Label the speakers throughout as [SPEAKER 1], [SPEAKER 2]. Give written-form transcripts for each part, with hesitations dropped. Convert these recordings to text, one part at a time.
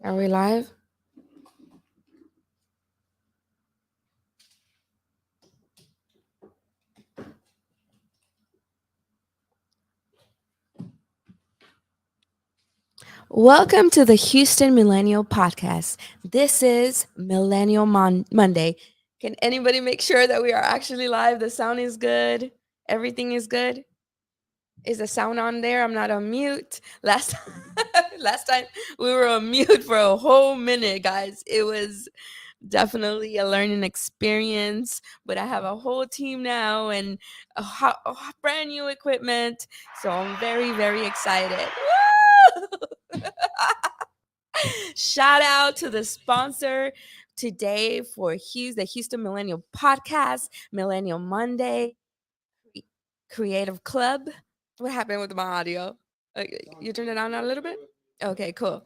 [SPEAKER 1] Are we live? Welcome to the Houston Millennial Podcast. This is Monday. Can anybody make sure that we are actually live? The sound is good. Everything is good. Is the sound on there? I'm not on mute. Last time we were on mute for a whole minute, guys. It was definitely a learning experience, but I have a whole team now and brand new equipment. So I'm very, very excited. Woo! Shout out to the sponsor today for the Houston Millennial Podcast, Millennial Monday, Creative Club. What happened with my audio? You turned it down a little bit? Okay, cool.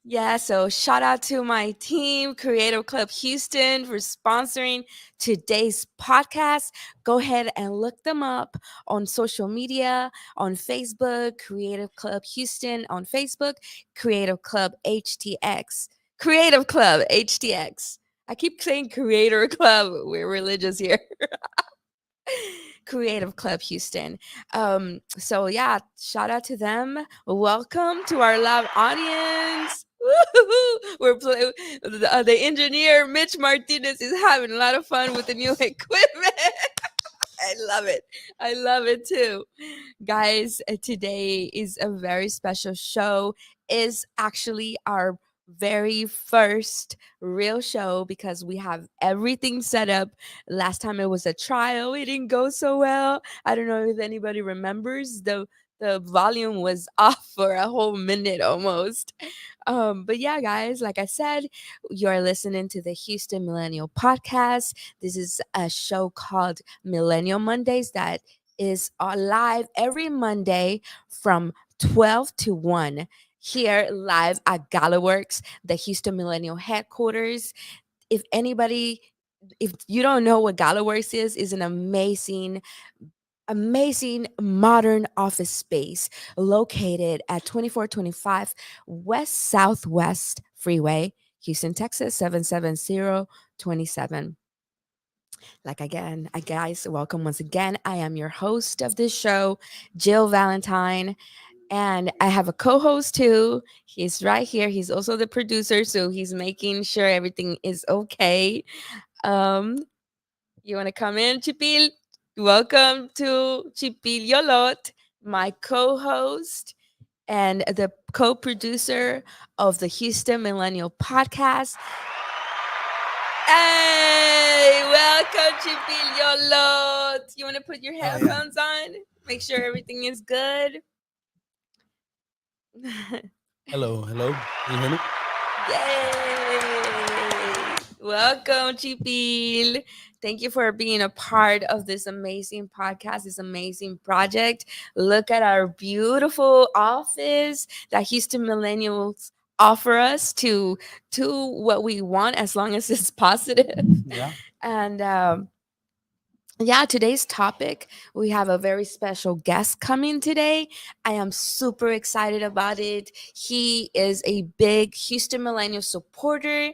[SPEAKER 1] Yeah, so shout out to my team, Creative Club Houston, for sponsoring today's podcast. Go ahead and look them up on social media, on Facebook, Creative Club Houston on Facebook, Creative Club HTX. Creative Club HTX. I keep saying Creator Club. We're religious here. Creative Club Houston. So yeah, shout out to them. Welcome to our live audience. Woo-hoo-hoo. The engineer Mitch Martinez is having a lot of fun with the new equipment. I love it. I love it too. Guys, today is a very special show. Is actually our very first real show because we have everything set up. Last time it was a trial. It didn't go so well. I don't know if anybody remembers. The volume was off for a whole minute almost. But yeah, guys, like I said, you're listening to the Houston Millennial Podcast. This is a show called Millennial Mondays that is live every Monday from 12 to 1 here live at Galaworks, the Houston Millennial headquarters. If anybody, if you don't know what Galaworks is an amazing modern office space located at 2425 West Southwest Freeway, Houston, Texas 77027. Like again, I guys, welcome once again. I am your host of this show, Jill Valentine, and I have a co-host too. He's right here. He's also the producer, so he's making sure everything is okay. Um, you want to come in, Chipil? Welcome to Chipil Yolot, my co-host and the co-producer of the Houston Millennial Podcast. Hey, welcome to Yolot. You want to put your
[SPEAKER 2] Oh yeah.
[SPEAKER 1] headphones on? Make sure everything is good.
[SPEAKER 2] Hello, hello. Can you hear me?
[SPEAKER 1] Yay! Welcome, Chipil. Thank you for being a part of this amazing podcast, this amazing project. Look at our beautiful office that Houston Millennials offer us to what we want as long as it's positive.
[SPEAKER 2] Yeah.
[SPEAKER 1] And yeah, today's topic, we have a very special guest coming today. I am super excited about it. He is a big Houston Millennial supporter.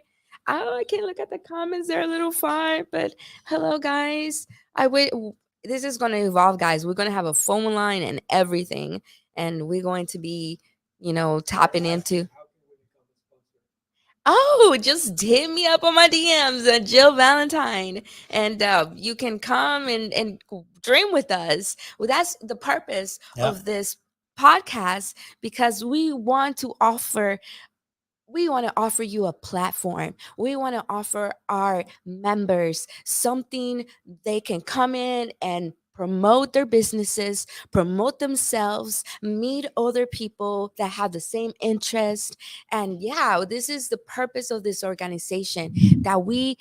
[SPEAKER 1] Oh, I can't look at the comments, they're a little far, but hello, guys. This is going to evolve, guys. We're going to have a phone line and everything, and we're going to be, tapping into. Oh, just hit me up on my DMs, Jill Valentine, and you can come and dream with us. Well, that's the purpose
[SPEAKER 2] Yeah.
[SPEAKER 1] of this podcast because we want to offer you a platform. We want to offer our members something they can come in and promote their businesses, promote themselves, meet other people that have the same interest. And yeah, this is the purpose of this organization that we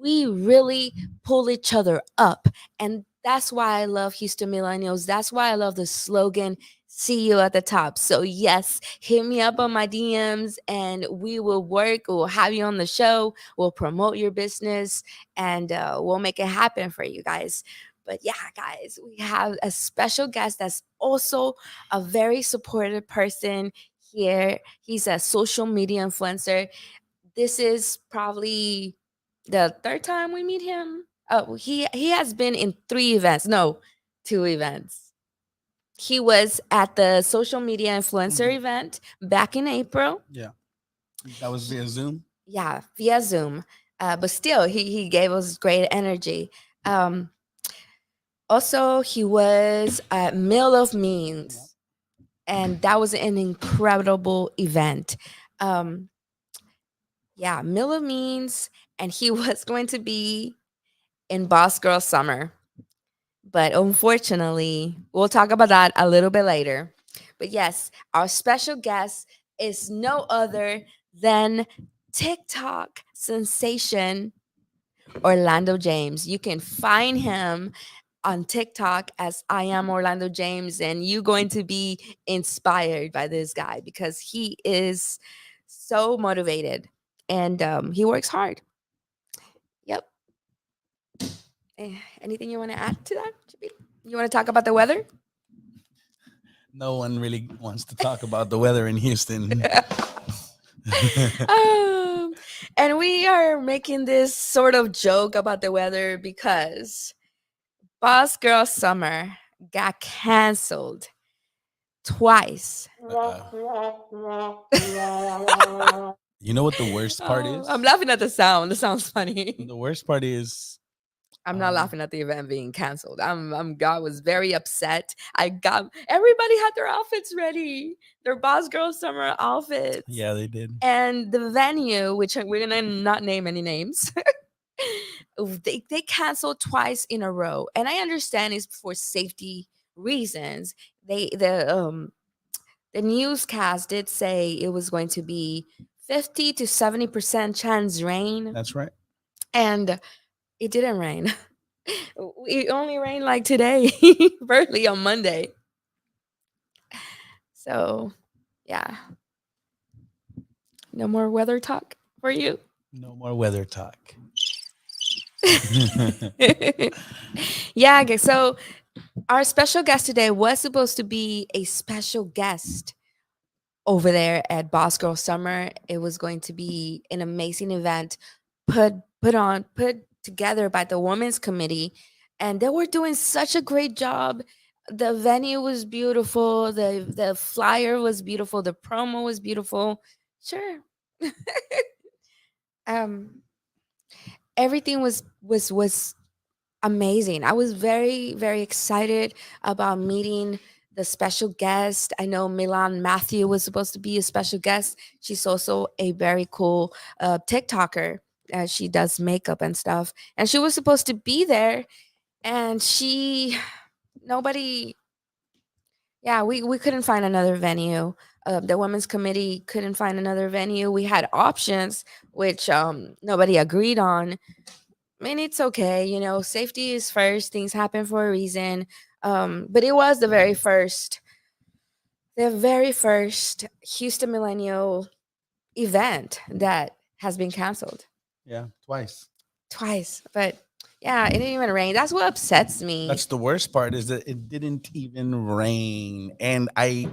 [SPEAKER 1] really pull each other up. And that's why I love Houston Millennials. That's why I love the slogan, see you at the top. So yes, hit me up on my DMs and we will work. We'll have you on the show. We'll promote your business and we'll make it happen for you guys. But yeah, guys, we have a special guest that's also a very supportive person. here. He's a social media influencer. This is probably the third time we meet him. Oh, he has been in 3 events. No, 2 events. He was at the social media influencer
[SPEAKER 2] Mhm.
[SPEAKER 1] event back in April.
[SPEAKER 2] Yeah, that was via Zoom.
[SPEAKER 1] Yeah, via Zoom. But still, he gave us great energy. Um, Also, he was at Mill of
[SPEAKER 2] Yeah,
[SPEAKER 1] Means, and that was an incredible event. Um, yeah, Mill of Means, and he was going to be in Boss Girl Summer. But unfortunately, we'll talk about that a little bit later. But yes, our special guest is no other than TikTok sensation Orlando James. You can find him on TikTok as I am Orlando James, and you're going to be inspired by this guy because he is so motivated and he works hard. Yep. Anything you want to add to that, Chibi? You want to talk about the weather?
[SPEAKER 2] no one really wants to talk about the weather in Houston.
[SPEAKER 1] um, and we are making this sort of joke about the weather because Boss Girl Summer got canceled twice.
[SPEAKER 2] Uh, you know what the worst part
[SPEAKER 1] Oh, I'm
[SPEAKER 2] is?
[SPEAKER 1] laughing at the sound. The sound's funny.
[SPEAKER 2] The worst part is,
[SPEAKER 1] I'm not
[SPEAKER 2] um,
[SPEAKER 1] laughing at the event being canceled. I'm God was very upset. I got everybody had their outfits ready, their Boss Girl summer outfits,
[SPEAKER 2] yeah, they did.
[SPEAKER 1] and the venue, which we're gonna not name any names, they canceled twice in a row, and I understand it's for safety reasons. The newscast did say it was going to be 50 to 70% chance rain,
[SPEAKER 2] That's right.
[SPEAKER 1] and it didn't rain. It only rained like today, early on Monday. So, yeah, no more weather talk for you.
[SPEAKER 2] No more weather talk.
[SPEAKER 1] Yeah, okay, so our special guest today was supposed to be a special guest over there at Boss Girl Summer. It was going to be an amazing event put together by the Women's Committee, and they were doing such a great job. The venue was beautiful, the flyer was beautiful, the promo was beautiful. Sure. um Everything was amazing. I was very, very excited about meeting the special guest. I know Milan Matthew was supposed to be a special guest. She's also a very cool TikToker. She does makeup and stuff. And she was supposed to be there. And nobody, yeah, we couldn't find another venue. The women's committee couldn't find another venue. We had options, which nobody agreed on. I mean, it's okay. Safety is first. Things happen for a reason. But it was the very first Houston Millennial event that has been canceled
[SPEAKER 2] Yeah, twice.
[SPEAKER 1] twice. But yeah, it didn't even rain. That's what upsets me.
[SPEAKER 2] That's the worst part is that it didn't even rain, and I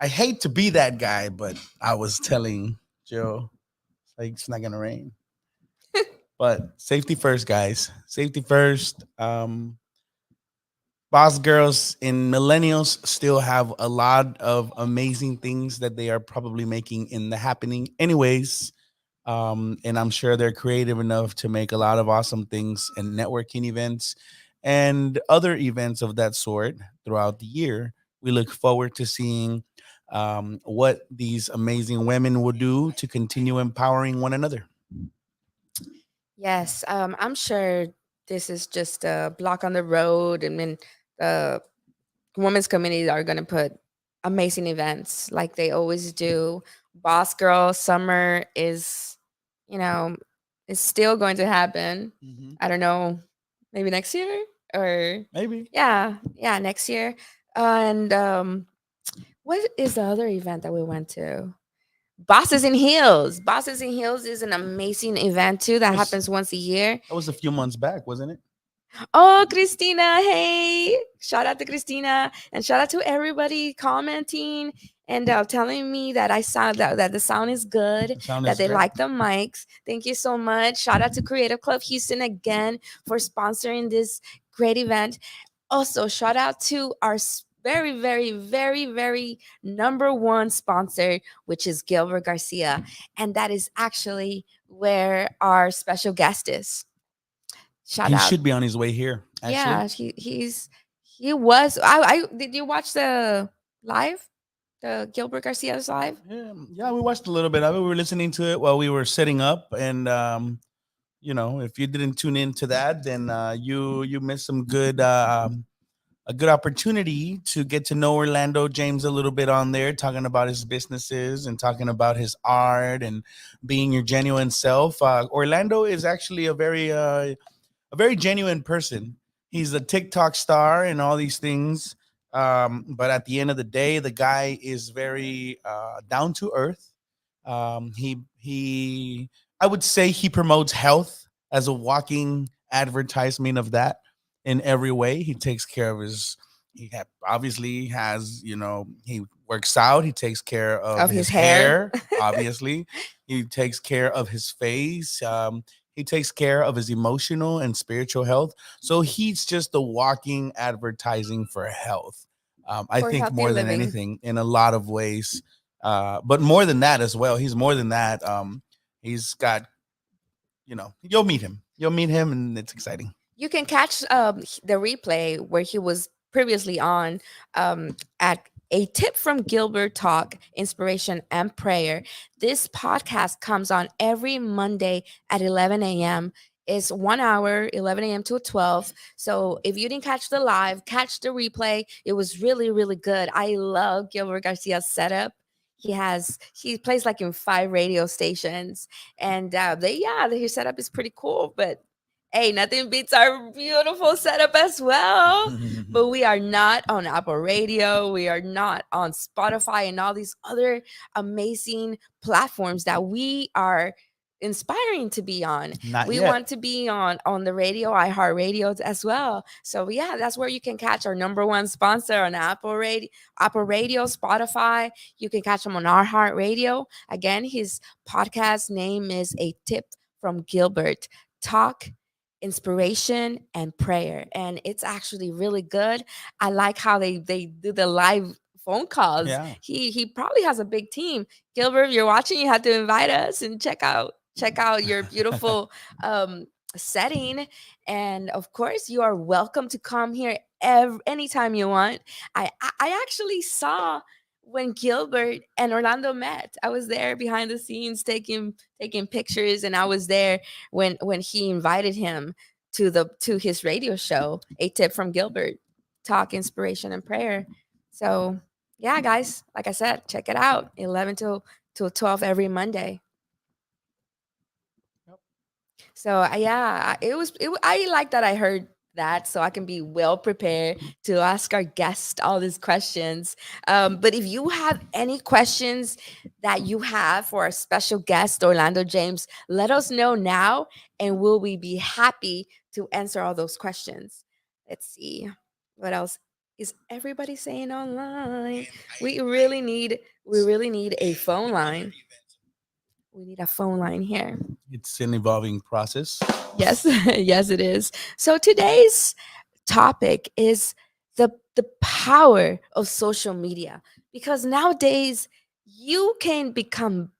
[SPEAKER 2] hate to be that guy, but I was telling Joe like it's not gonna rain. But safety first, guys. Safety first. Boss girls and millennials still have a lot of amazing things that they are probably making in the happening, anyways. And I'm sure they're creative enough to make a lot of awesome things and networking events and other events of that sort throughout the year. We look forward to seeing what these amazing women will do to continue empowering one another.
[SPEAKER 1] Yes, I'm sure this is just a block on the road, and then the women's committees are going to put amazing events like they always do. Boss Girl Summer you know, is still going to happen.
[SPEAKER 2] Hmm.
[SPEAKER 1] I don't know, maybe next year or
[SPEAKER 2] Maybe.
[SPEAKER 1] yeah, next year. And what is the other event that we went to? Bosses in Heels. Bosses in Heels is an amazing event too
[SPEAKER 2] That
[SPEAKER 1] that
[SPEAKER 2] was
[SPEAKER 1] happens once a year.
[SPEAKER 2] that was a few months back, wasn't it?
[SPEAKER 1] Oh, Christina, hey! Shout out to Christina, and shout out to everybody commenting and telling me that that the sound is good,
[SPEAKER 2] The sound
[SPEAKER 1] that
[SPEAKER 2] is
[SPEAKER 1] they
[SPEAKER 2] great.
[SPEAKER 1] like the mics. Thank you so much. Shout out to Creative Club Houston again for sponsoring this great event. Also, shout out to our very, very, very, very number one sponsor, which is Gilbert Garcia, and that is actually where our special guest is. Shout
[SPEAKER 2] He
[SPEAKER 1] out.
[SPEAKER 2] should be on his way here, actually.
[SPEAKER 1] Yeah, he was. I did you watch the live, the Gilbert Garcia's live?
[SPEAKER 2] Yeah, we watched a little bit of it. We were listening to it while we were setting up, and if you didn't tune into that, then you missed some good a good opportunity to get to know Orlando James a little bit on there, talking about his businesses and talking about his art and being your genuine self. Orlando is actually a very genuine person. He's a TikTok star and all these things. But at the end of the day, the guy is very down to earth. He I would say he promotes health as a walking advertisement of that in every way. He takes care of his. Obviously has he works out. He takes care of
[SPEAKER 1] Of his
[SPEAKER 2] his
[SPEAKER 1] hair.
[SPEAKER 2] hair. Obviously, he takes care of his face. He takes care of his emotional and spiritual health. So he's just a walking advertising for health. I
[SPEAKER 1] For
[SPEAKER 2] think
[SPEAKER 1] healthy
[SPEAKER 2] more than
[SPEAKER 1] living.
[SPEAKER 2] anything, in a lot of ways. But more than that as well. He's more than that. He's got, you'll meet him. You'll meet him, and it's exciting.
[SPEAKER 1] You can catch the replay where he was previously on at a tip from Gilbert Talk, Inspiration and Prayer. This podcast comes on every Monday at 11 a.m. It's 1 hour, 11 a.m. to 12. So if you didn't catch the live, catch the replay. It was really, really good. I love Gilbert Garcia's setup. He plays like in 5 radio stations, and his setup is pretty cool. But hey, nothing beats our beautiful setup as well. But we are not on Apple Radio. We are not on Spotify and all these other amazing platforms that we are inspiring to be on.
[SPEAKER 2] Not
[SPEAKER 1] We
[SPEAKER 2] yet.
[SPEAKER 1] want to be on the radio, iHeartRadio as well. So yeah, that's where you can catch our number one sponsor on Apple Radio, Spotify. You can catch him on our Heart Radio. Again, his podcast name is A Tip from Gilbert. Talk, inspiration, and prayer, and it's actually really good. I like how they do the live phone calls.
[SPEAKER 2] Yeah.
[SPEAKER 1] He probably has a big team. Gilbert, if you're watching, you have to invite us and check out your beautiful um setting. And of course, you are welcome to come here anytime you want. I actually saw when Gilbert and Orlando met. I was there behind the scenes taking pictures, and I was there when he invited him to his radio show, A Tip from Gilbert, Talk, Inspiration, and Prayer. So yeah, guys, like I said, check it out. 11 till 12 every Monday.
[SPEAKER 2] Yep.
[SPEAKER 1] So yeah, I like that I heard that, so I can be well prepared to ask our guest all these questions. But if you have any questions that you have for our special guest Orlando James, let us know now, and we'll be happy to answer all those questions. Let's see what else is everybody saying online. We really need a phone line. We need a phone line here.
[SPEAKER 2] It's an evolving process.
[SPEAKER 1] Yes, yes, it is. So today's topic is the power of social media, because nowadays you can become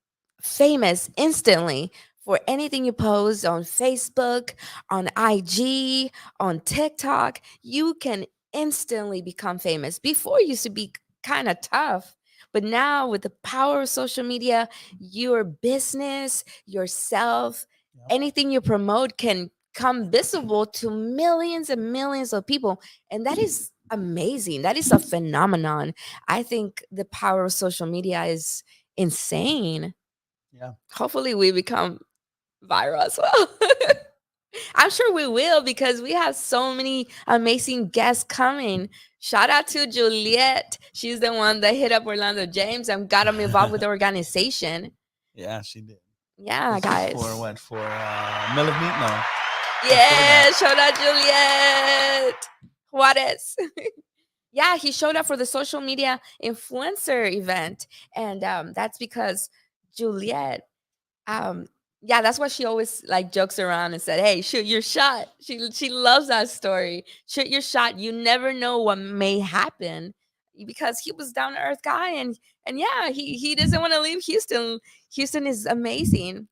[SPEAKER 1] famous instantly for anything you post on Facebook, on IG, on TikTok. You can instantly become famous. Before it used to be kind of tough, but now with the power of social media, your business, yourself,
[SPEAKER 2] Yep.
[SPEAKER 1] anything you promote can come visible to millions and millions of people. And that is amazing. That is a phenomenon. I think the power of social media is insane.
[SPEAKER 2] Yeah.
[SPEAKER 1] Hopefully, we become viral as well. I'm sure we will, because we have so many amazing guests coming. Shout out to Juliet. She's the one that hit up Orlando James and got him involved with the organization.
[SPEAKER 2] Yeah, she did.
[SPEAKER 1] Yeah,
[SPEAKER 2] This is
[SPEAKER 1] guys.
[SPEAKER 2] for what? For Mill of Meat? No. Let's go with that.
[SPEAKER 1] Yeah, shout out Juliet Juarez. Yeah, he showed up for the social media influencer event, and that's because Juliet, um, yeah, that's why she always like jokes around and said, "Hey, shoot your shot." She loves that story. Shoot your shot. You never know what may happen, because he was down to earth guy, and yeah, he doesn't want to leave Houston. Houston is amazing.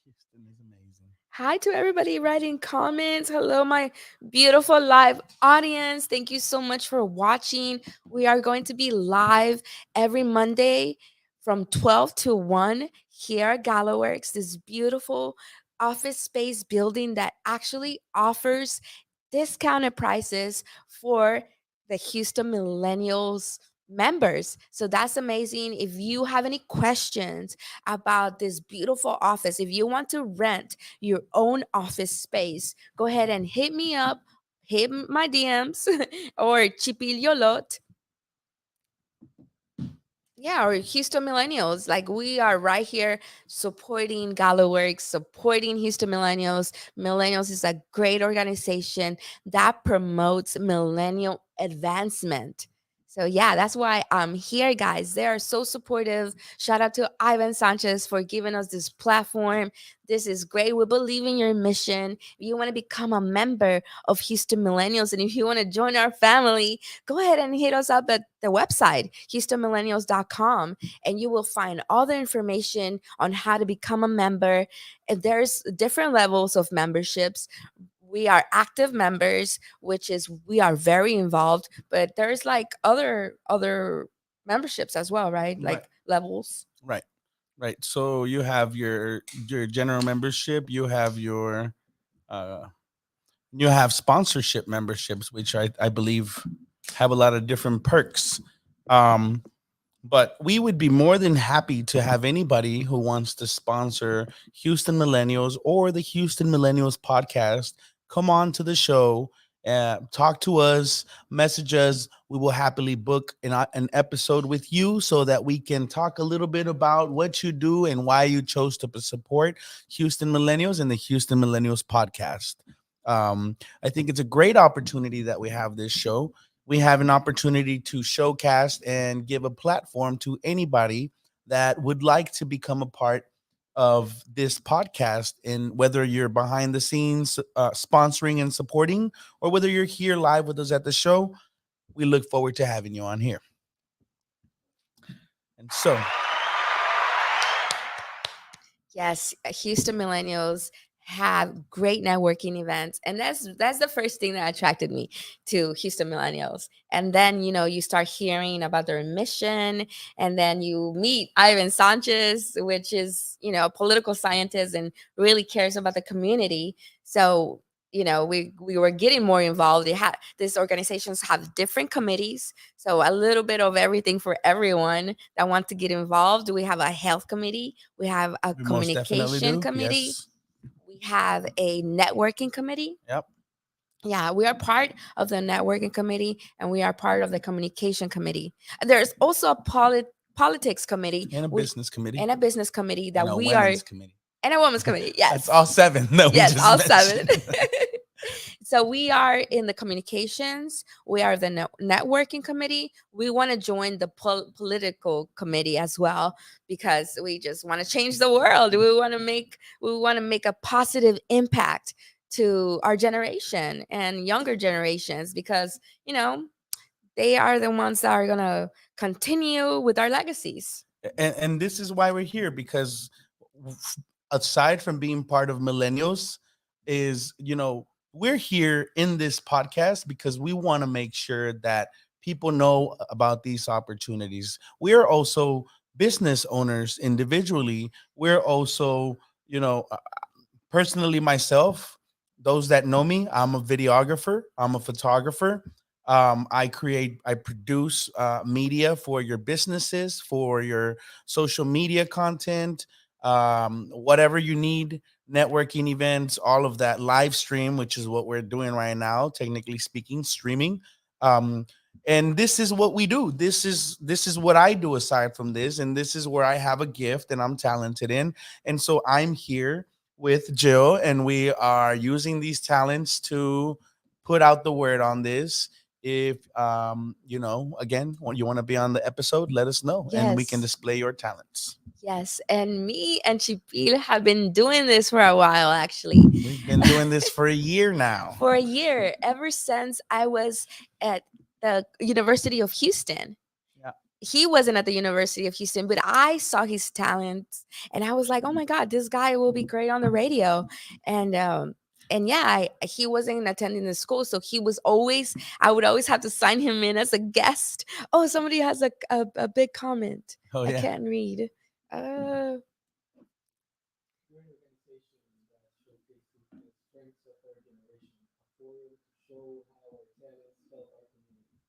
[SPEAKER 2] Houston is amazing.
[SPEAKER 1] Hi to everybody writing comments. Hello, my beautiful live audience. Thank you so much for watching. We are going to be live every Monday from 12 to 1 here at Galaworks, this beautiful office space building that actually offers discounted prices for the Houston Millennials members. So that's amazing. If you have any questions about this beautiful office, if you want to rent your own office space, go ahead and hit me up, hit my DMs or Chipiliolot. Yeah, or Houston Millennials. Like, we are right here supporting Galaworks, supporting Houston Millennials. Millennials is a great organization that promotes millennial advancement. So yeah, that's why I'm here, guys. They are so supportive. Shout out to Ivan Sanchez for giving us this platform. This is great. We believe in your mission. If you want to become a member of Houston Millennials, and if you want to join our family, go ahead and hit us up at the website, HoustonMillennials.com, and you will find all the information on how to become a member. And there's different levels of memberships. We are active members, which is we are very involved, but there's like other memberships as well, right?
[SPEAKER 2] Right,
[SPEAKER 1] Like levels.
[SPEAKER 2] right, right. So you have your general membership. Uh, you have sponsorship memberships, which I believe have a lot of different perks. Um, But we would be more than happy to have anybody who wants to sponsor Houston Millennials or the Houston Millennials podcast come on to the show, talk to us, message us. We will happily book an episode with you so that we can talk a little bit about what you do and why you chose to support Houston Millennials and the Houston Millennials podcast. I think it's a great opportunity that we have this show. We have an opportunity to showcast and give a platform to anybody that would like to become a part of this podcast. And whether you're behind the scenes sponsoring and supporting, or whether you're here live with us at the show, we look forward to having you on here. And so,
[SPEAKER 1] Yes, Houston Millennials have great networking events, and that's the first thing that attracted me to Houston Millennials. And then you start hearing about their mission, and then you meet Ivan Sanchez, which is a political scientist and really cares about the community. So we were getting more involved. These organizations have different committees, so a little bit of everything for everyone that want to get involved. We have a health committee, we have a
[SPEAKER 2] we most definitely
[SPEAKER 1] communication
[SPEAKER 2] do.
[SPEAKER 1] committee,
[SPEAKER 2] Yes.
[SPEAKER 1] we have a networking committee.
[SPEAKER 2] Yep.
[SPEAKER 1] Yeah, we are part of the networking committee, and we are part of the communication committee. And there's also a politics committee,
[SPEAKER 2] And a business committee
[SPEAKER 1] and a business committee
[SPEAKER 2] and
[SPEAKER 1] that
[SPEAKER 2] a
[SPEAKER 1] we are,
[SPEAKER 2] women's committee.
[SPEAKER 1] and a women's committee.
[SPEAKER 2] That's
[SPEAKER 1] Yes.
[SPEAKER 2] all seven that we
[SPEAKER 1] Yes,
[SPEAKER 2] just
[SPEAKER 1] all seven.
[SPEAKER 2] mentioned.
[SPEAKER 1] So we are in the communications. We are the networking committee. We want to join the political committee as well, because we just want to change the world. We want to make a positive impact to our generation and younger generations, because they are the ones that are gonna continue with our legacies.
[SPEAKER 2] And this is why we're here, because aside from being part of millennials, is we're here in this podcast because we want to make sure that people know about these opportunities. We're also business owners individually. We're also, you know personally, myself, those that know me, I'm a videographer, I'm a photographer. I produce media for your businesses, for your social media content, whatever you need, networking events, all of that, live stream, which is what we're doing right now, technically speaking, streaming. Um, and this is what we do. This is what I do aside from this, and this is where I have a gift and I'm talented in. And so I'm here with Jill, and we are using these talents to put out the word on this. If again, when you want to be on the episode, let us know, and we can
[SPEAKER 1] Yes.
[SPEAKER 2] display your talents.
[SPEAKER 1] Yes. And me and Chipil have been doing this for a while, actually.
[SPEAKER 2] We've been doing this for a year now.
[SPEAKER 1] For a year, ever since I was at the University of Houston.
[SPEAKER 2] Yeah.
[SPEAKER 1] He wasn't at the University of Houston, but I saw his talents and I was like, oh my God, this guy will be great on the radio. And yeah, he wasn't attending the school, so I would always have to sign him in as a guest. Oh, somebody has a big comment.
[SPEAKER 2] Oh
[SPEAKER 1] I
[SPEAKER 2] yeah.
[SPEAKER 1] can't read. Uh,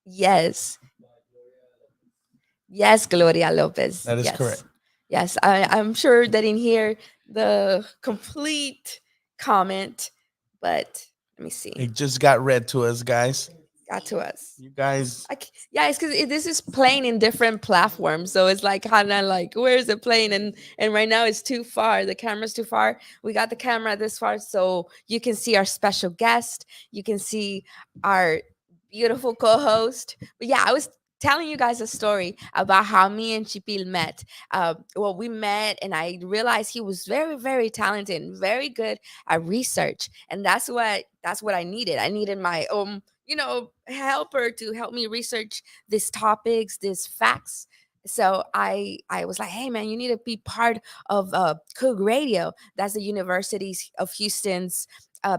[SPEAKER 1] yes, yes, Gloria Lopez.
[SPEAKER 2] That is correct.
[SPEAKER 1] Yes, yes. I'm sure that in here the complete comment, but let me see.
[SPEAKER 2] It just got read to us, guys.
[SPEAKER 1] Got to us.
[SPEAKER 2] You guys,
[SPEAKER 1] Yeah, it's because this is playing in different platforms, so it's like kind of like where is it playing? And right now it's too far. The camera's too far. We got the camera this far, so you can see our special guest. You can see our beautiful co-host. But yeah, I was telling you guys a story about how me and Chipil met. Well, we met, and I realized he was very, very talented and very good at research, and that's what I needed. I needed my helper to help me research these topics, these facts. So I was like, hey man, you need to be part of Cook Radio. That's the University of Houston's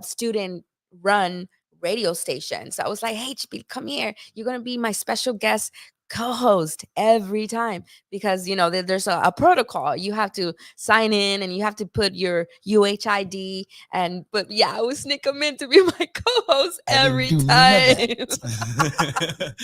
[SPEAKER 1] student run radio station. So I was like, hey Chipi, come here. You're gonna be my special guest co-host every time, because there's a protocol. You have to sign in and you have to put your UHID. And but yeah, I was sneak him in to be my co-host
[SPEAKER 2] I didn't
[SPEAKER 1] every
[SPEAKER 2] do none of
[SPEAKER 1] time.
[SPEAKER 2] that.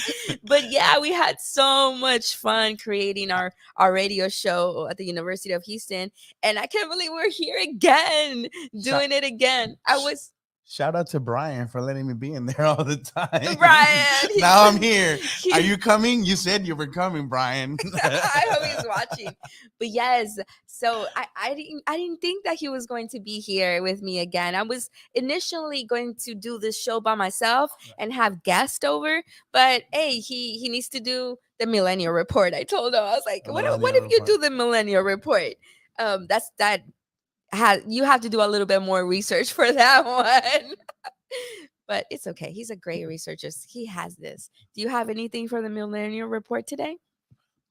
[SPEAKER 1] But yeah, we had so much fun creating our radio show at the University of Houston, and I can't believe we're here again,
[SPEAKER 2] shout,
[SPEAKER 1] doing it again. I was
[SPEAKER 2] shout out to Brian for letting me be in there all the time.
[SPEAKER 1] Brian.
[SPEAKER 2] Now I'm here.
[SPEAKER 1] he-
[SPEAKER 2] Are you coming? You said you were coming, Brian.
[SPEAKER 1] I hope he's watching. But yes, so I didn't think that he was going to be here with me again. I was initially going to do this show by myself and have guests over, but hey, he needs to do the Millennial Report. I told him, I was like,
[SPEAKER 2] The
[SPEAKER 1] what
[SPEAKER 2] Millennial
[SPEAKER 1] if you
[SPEAKER 2] Report.
[SPEAKER 1] do the Millennial Report? That has you have to do a little bit more research for that one. But it's okay. He's a great researcher. He has this. Do you have anything for the Millennial Report today?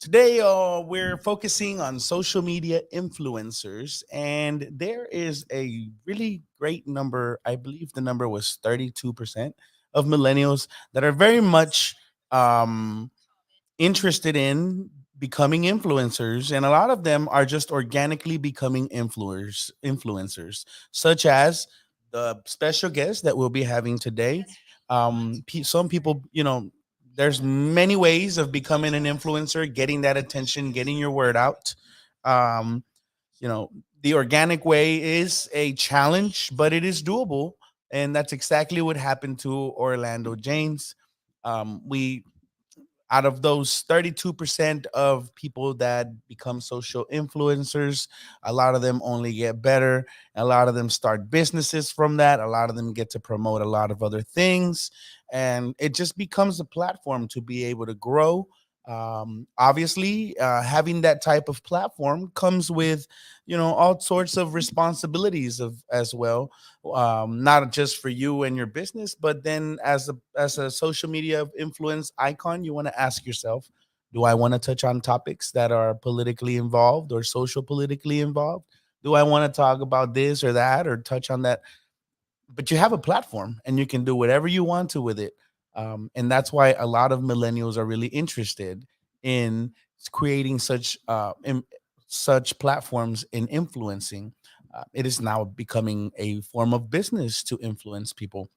[SPEAKER 2] Today, we're focusing on social media influencers, and there is a really great number. I believe the number was 32% of millennials that are very much um, interested in becoming influencers, and a lot of them are just organically becoming influencers, such as the special guest that we'll be having today. Some people, there's many ways of becoming an influencer, getting that attention, getting your word out. um, you know the organic way is a challenge, but it is doable, and that's exactly what happened to Orlando James. We Out of those 32% of people that become social influencers, a lot of them only get better. A lot of them start businesses from that. A lot of them get to promote a lot of other things. And it just becomes a platform to be able to grow. Obviously, having that type of platform comes with, all sorts of responsibilities as well, not just for you and your business, but then as a social media influence icon, you want to ask yourself, do I want to touch on topics that are politically involved or social politically involved? Do I want to talk about this or that or touch on that? But you have a platform and you can do whatever you want to with it. And that's why a lot of millennials are really interested in creating such platforms in influencing. It is now becoming a form of business to influence people.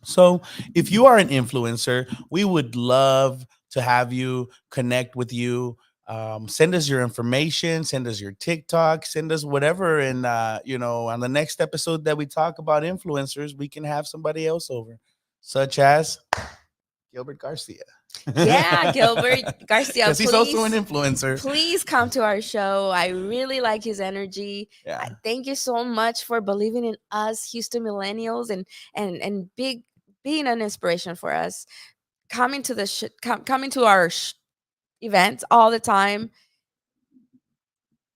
[SPEAKER 2] So, if you are an influencer, we would love to have you connect with you. Send us your information, send us your TikTok, send us whatever. And, on the next episode that we talk about influencers, we can have somebody else over, such as Gilbert Garcia.
[SPEAKER 1] Yeah, Gilbert Garcia,
[SPEAKER 2] Because he's also an
[SPEAKER 1] please,
[SPEAKER 2] influencer.
[SPEAKER 1] please come to our show. I really like his energy.
[SPEAKER 2] Yeah.
[SPEAKER 1] Thank you so much for believing in us, Houston Millennials, and big being an inspiration for us. Coming to the coming to our events all the time,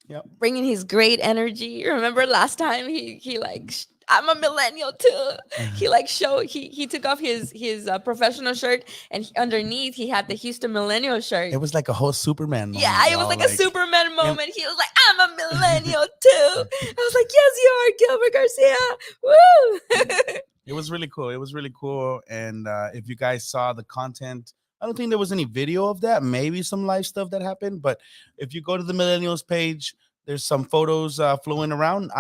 [SPEAKER 2] Yep.
[SPEAKER 1] bringing his great energy. Remember last time he like I'm a millennial too. He like he took off his professional shirt and underneath he had the Houston Millennial shirt.
[SPEAKER 2] It was like a whole Superman
[SPEAKER 1] Yeah,
[SPEAKER 2] moment,
[SPEAKER 1] it was
[SPEAKER 2] y'all.
[SPEAKER 1] like a
[SPEAKER 2] Like,
[SPEAKER 1] Superman
[SPEAKER 2] and
[SPEAKER 1] moment. He was like, "I'm a millennial too." I was like, "Yes, you are, Gilbert Garcia." Woo!
[SPEAKER 2] it was really cool. It was really cool. And if you guys saw the content, I don't think there was any video of that. Maybe some live stuff that happened. But if you go to the Millennials page, there's some photos flowing around.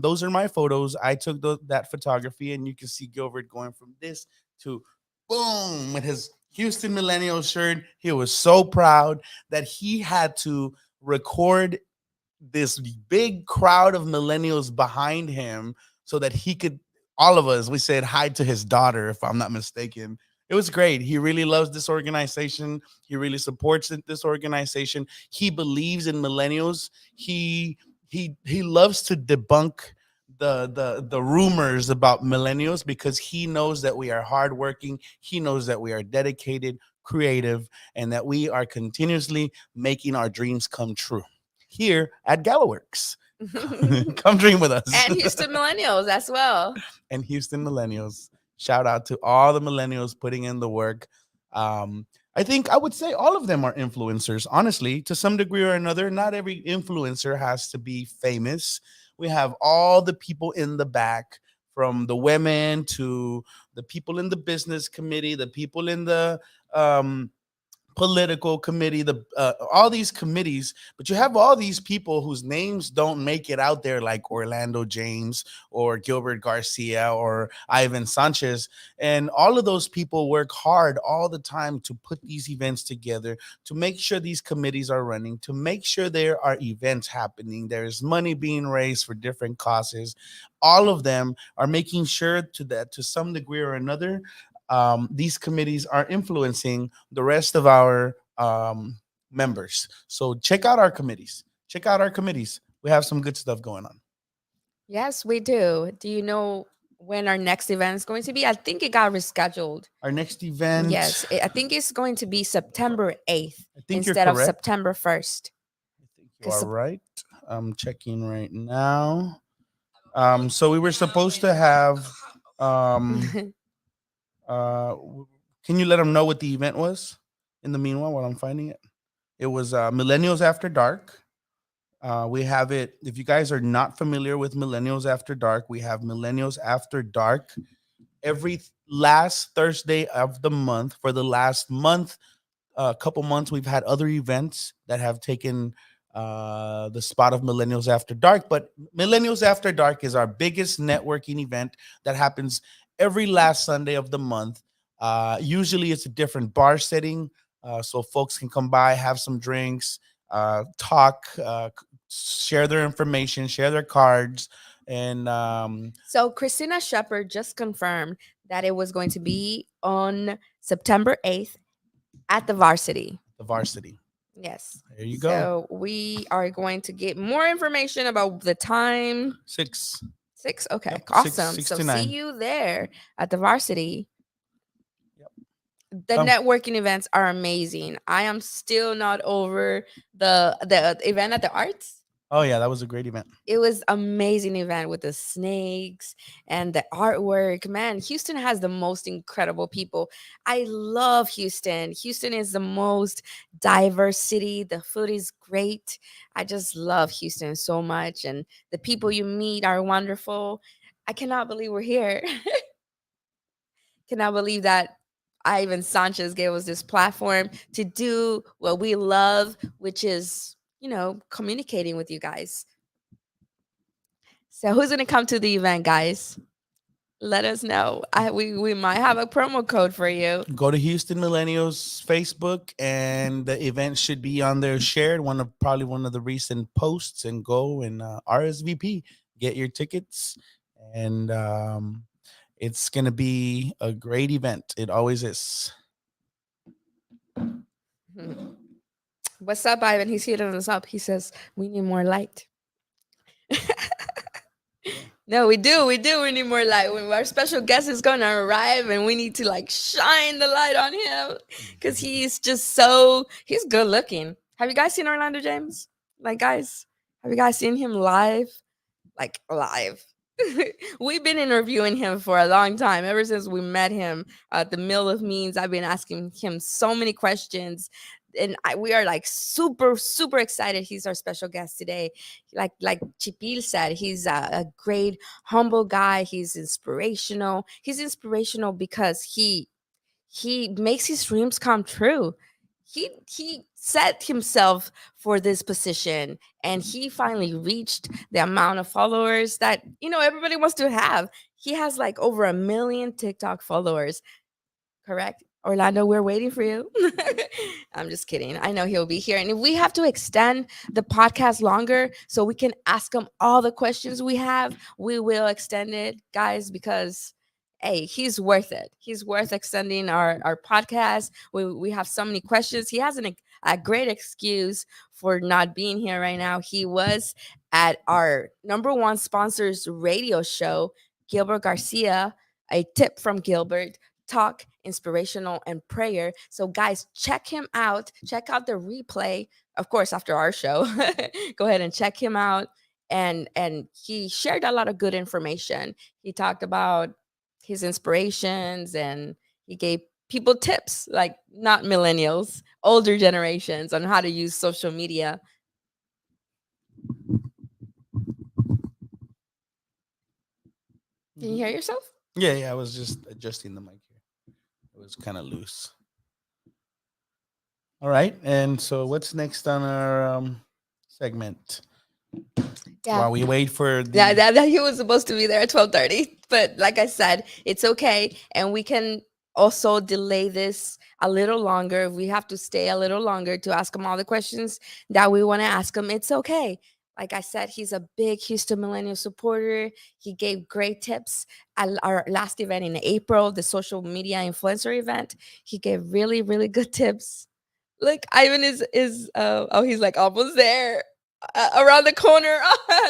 [SPEAKER 2] Those are my photos. I took that photography, and you can see Gilbert going from this to boom with his Houston Millennials shirt. He was so proud that he had to record this big crowd of millennials behind him so that he could, all of us, we said hi to his daughter, if I'm not mistaken. It was great. He really loves this organization. He really supports this organization. He believes in millennials. He loves to debunk the rumors about millennials because he knows that we are hardworking. He knows that we are dedicated, creative, and that we are continuously making our dreams come true here at Galaworks. Come dream with us.
[SPEAKER 1] And Houston Millennials as well.
[SPEAKER 2] And Houston Millennials. Shout out to all the millennials putting in the work. I think I would say all of them are influencers, honestly, to some degree or another. Not every influencer has to be famous. We have all the people in the back, from the women to the people in the business committee, the people in the um, political committee, the all these committees, but you have all these people whose names don't make it out there, like Orlando James or Gilbert Garcia or Ivan Sanchez, and all of those people work hard all the time to put these events together, to make sure these committees are running, to make sure there are events happening, there's money being raised for different causes. All of them are making sure to that to some degree or another, these committees are influencing the rest of our members. So check out our committees. Check out our committees. We have some good stuff going on.
[SPEAKER 1] Yes, we do. Do you know when our next event is going to be? I think it got rescheduled.
[SPEAKER 2] Our next event,
[SPEAKER 1] Yes, I think it's going to be September 8th
[SPEAKER 2] I think you're
[SPEAKER 1] instead of
[SPEAKER 2] correct.
[SPEAKER 1] September 1st.
[SPEAKER 2] I think you are
[SPEAKER 1] Because
[SPEAKER 2] right. I'm checking right now. So we were supposed to have. Um, can you let them know what the event was? In the meanwhile, while I'm finding it, it was Millennials After Dark. We have it. If you guys are not familiar with Millennials After Dark, we have Millennials After Dark every last Thursday of the month. For the last month, a couple months, we've had other events that have taken the spot of Millennials After Dark. But Millennials After Dark is our biggest networking event that happens every last Sunday of the month. Usually, it's a different bar setting, so folks can come by, have some drinks, talk, share their information, share their cards, and
[SPEAKER 1] so Christina Shepard just confirmed that it was going to be on September 8th at the Varsity.
[SPEAKER 2] the varsity.
[SPEAKER 1] Yes.
[SPEAKER 2] There you go.
[SPEAKER 1] So we are going to get more information about the time.
[SPEAKER 2] 6.
[SPEAKER 1] 6. Okay.
[SPEAKER 2] Yep.
[SPEAKER 1] Awesome.
[SPEAKER 2] Six
[SPEAKER 1] So
[SPEAKER 2] to
[SPEAKER 1] see
[SPEAKER 2] 9.
[SPEAKER 1] you there at the Varsity.
[SPEAKER 2] Yep.
[SPEAKER 1] The
[SPEAKER 2] Come.
[SPEAKER 1] networking events are amazing. I am still not over the event at the Arts.
[SPEAKER 2] Oh yeah, that was a great event.
[SPEAKER 1] It was amazing event with the snakes and the artwork. Man, Houston has the most incredible people. I love Houston. Houston is the most diverse city. The food is great. I just love Houston so much, and the people you meet are wonderful. I cannot believe we're here. Cannot believe that Ivan Sanchez gave us this platform to do what we love, which is, communicating with you guys. So who's gonna come to the event, guys? Let us know. We might have a promo code for you.
[SPEAKER 2] Go to Houston Millennials Facebook, and the event should be on there shared. Probably one of the recent posts, and go and RSVP, get your tickets, and it's gonna be a great event. It always is.
[SPEAKER 1] Mhm. What's up, Ivan? He's hitting us up. He says we need more light.
[SPEAKER 2] Yeah.
[SPEAKER 1] No, we do. We do. We need more light. When our special guest is going to arrive, and we need to like shine the light on him because he's just so he's good looking. Have you guys seen Orlando James? Like, guys, have you guys seen him live? Like live. We've been interviewing him for a long time. Ever since we met him at the Mill of Means, I've been asking him so many questions. And we are like super, super excited. He's our special guest today. Like Chipil said, he's a great, humble guy. He's inspirational. He's inspirational because he makes his dreams come true. He set himself for this position, and he finally reached the amount of followers that everybody wants to have. He has like over 1 million TikTok followers. Correct? Orlando, we're waiting for you. I'm just kidding. I know he'll be here. And if we have to extend the podcast longer so we can ask him all the questions we have, we will extend it, guys, because hey, he's worth it. He's worth extending our podcast. We have so many questions. He has a great excuse for not being here right now. He was at our number one sponsors radio show, Gilbert Garcia. A tip from Gilbert: talk, inspirational, and prayer. So, guys, check him out. Check out the replay, of course, after our show. Go ahead and check him out. And he shared a lot of good information. He talked about his inspirations, and he gave people tips, like not millennials, older generations, on how to use social media. Can you hear
[SPEAKER 2] Mhm.
[SPEAKER 1] yourself?
[SPEAKER 2] Yeah, yeah. I was just adjusting the mic here. It was kind of loose. All right. And so, what's next on our segment?
[SPEAKER 1] Yeah.
[SPEAKER 2] While we wait for
[SPEAKER 1] Yeah,
[SPEAKER 2] the.
[SPEAKER 1] that he was supposed to be there at 12:30, but like I said, it's okay, and we can also delay this a little longer. If we have to stay a little longer to ask him all the questions that we want to ask him, it's okay. Like I said, he's a big Houston Millennial supporter. He gave great tips at our last event in April, the social media influencer event. He gave really, really good tips. Look, Ivan is oh, he's like almost there, around the corner.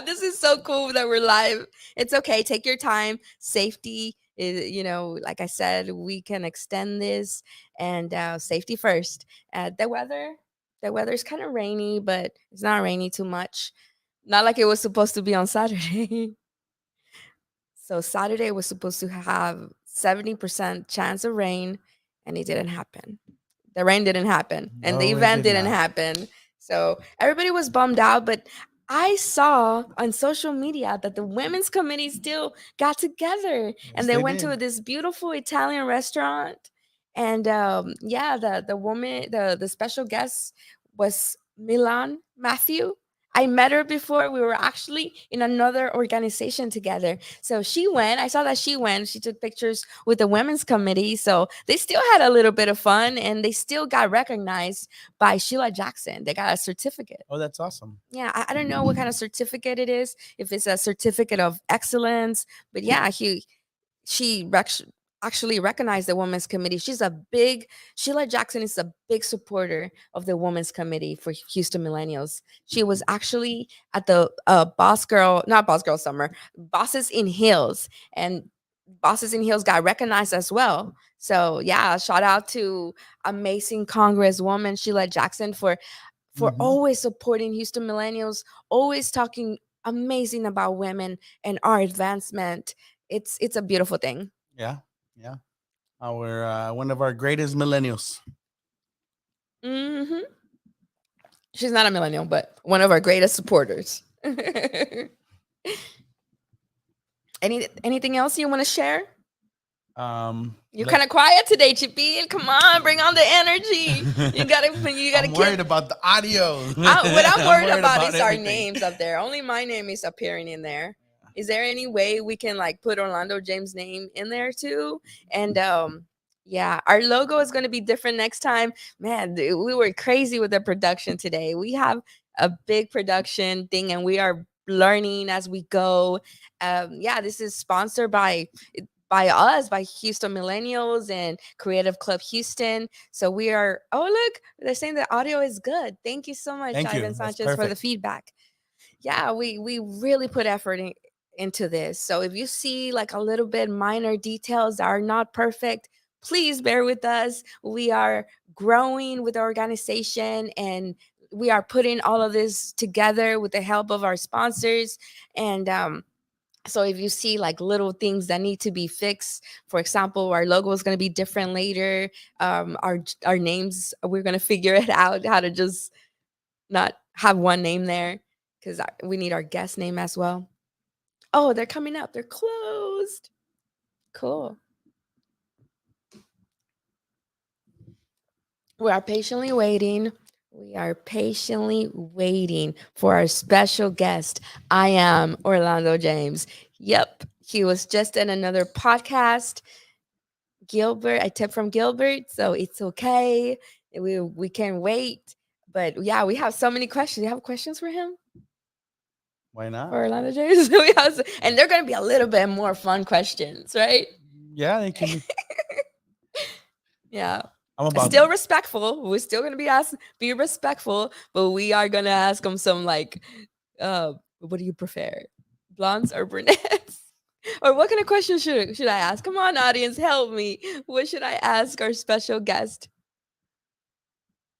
[SPEAKER 1] This is so cool that we're live. It's okay. Take your time. Safety is, like I said, we can extend this, and safety first. The weather's kind of rainy, but it's not rainy too much. Not like it was supposed to be on Saturday. So Saturday was supposed to have 70% chance of rain, and it didn't happen. The rain didn't happen, and the
[SPEAKER 2] No, it
[SPEAKER 1] event
[SPEAKER 2] did
[SPEAKER 1] didn't
[SPEAKER 2] not.
[SPEAKER 1] happen. So everybody was bummed out, but I saw on social media that the women's committee still got together,
[SPEAKER 2] Yes,
[SPEAKER 1] and they
[SPEAKER 2] they
[SPEAKER 1] went
[SPEAKER 2] did.
[SPEAKER 1] to this beautiful Italian restaurant. And yeah, the woman, the special guest was Milan Matthew. I met her before. We were actually in another organization together. So she went. I saw that she went. She took pictures with the women's committee. So they still had a little bit of fun, and they still got recognized by Sheila Jackson. They got a certificate.
[SPEAKER 2] Oh, that's awesome.
[SPEAKER 1] Yeah, I don't know what kind of certificate it is, if it's a certificate of excellence, but yeah, she actually recognized the women's committee. Sheila Jackson is a big supporter of the women's committee for Houston Millennials. She was actually at the not Boss Girl Summer, Bosses in Heels, and Bosses in Heels got recognized as well. So yeah, shout out to amazing Congresswoman Sheila Jackson for
[SPEAKER 2] Hmm.
[SPEAKER 1] always supporting Houston Millennials, always talking amazing about women and our advancement. It's a beautiful thing.
[SPEAKER 2] Yeah, yeah. Our one of our greatest millennials.
[SPEAKER 1] Hmm. She's not a millennial, but one of our greatest supporters. Anything else you want to share? You're
[SPEAKER 2] Let.
[SPEAKER 1] kind of quiet today, Chippy. Come on, bring on the energy. You gotta
[SPEAKER 2] I'm worried
[SPEAKER 1] keep.
[SPEAKER 2] about the audio.
[SPEAKER 1] What I'm
[SPEAKER 2] I'm
[SPEAKER 1] worried
[SPEAKER 2] worried
[SPEAKER 1] about
[SPEAKER 2] about
[SPEAKER 1] is our
[SPEAKER 2] everything.
[SPEAKER 1] names up there. Only my name is appearing in there. Is there any way we can like put Orlando James' name in there too? And yeah, our logo is going to be different next time. Man, dude, we were crazy with the production today. We have a big production thing, and we are learning as we go. Yeah, this is sponsored by by us, by Houston Millennials and Creative Club Houston. So we are, oh, look, they're saying the audio is good. Thank you so much,
[SPEAKER 2] Thank
[SPEAKER 1] Ivan
[SPEAKER 2] you. That's
[SPEAKER 1] Sanchez, for the
[SPEAKER 2] perfect.
[SPEAKER 1] feedback. Yeah, we really put effort into this. So if you see like a little bit minor details that are not perfect, please bear with us. We are growing with the organization, and we are putting all of this together with the help of our sponsors. And so if you see like little things that need to be fixed, for example, our logo is going to be different later. Our names, we're going to figure it out how to just not have one name there, because we need our guest name as well. Oh, they're coming up. They're closed. Cool. We are patiently waiting. We are patiently waiting for our special guest. I am Orlando James. Yep, he was just in another podcast. Gilbert, I tipped from Gilbert, so it's okay. We can wait. But yeah, we have so many questions. You have questions for him?
[SPEAKER 2] Why not?
[SPEAKER 1] For Orlando James? And they're going to be a little bit more fun questions, right?
[SPEAKER 2] Yeah, they can be.
[SPEAKER 1] Yeah.
[SPEAKER 2] I'm about.
[SPEAKER 1] Still respectful. We're still gonna be respectful, but we are gonna ask them some like, what do you prefer, blondes or brunettes? Or what kind of questions should I ask? Come on, audience, help me. What should I ask our special guest?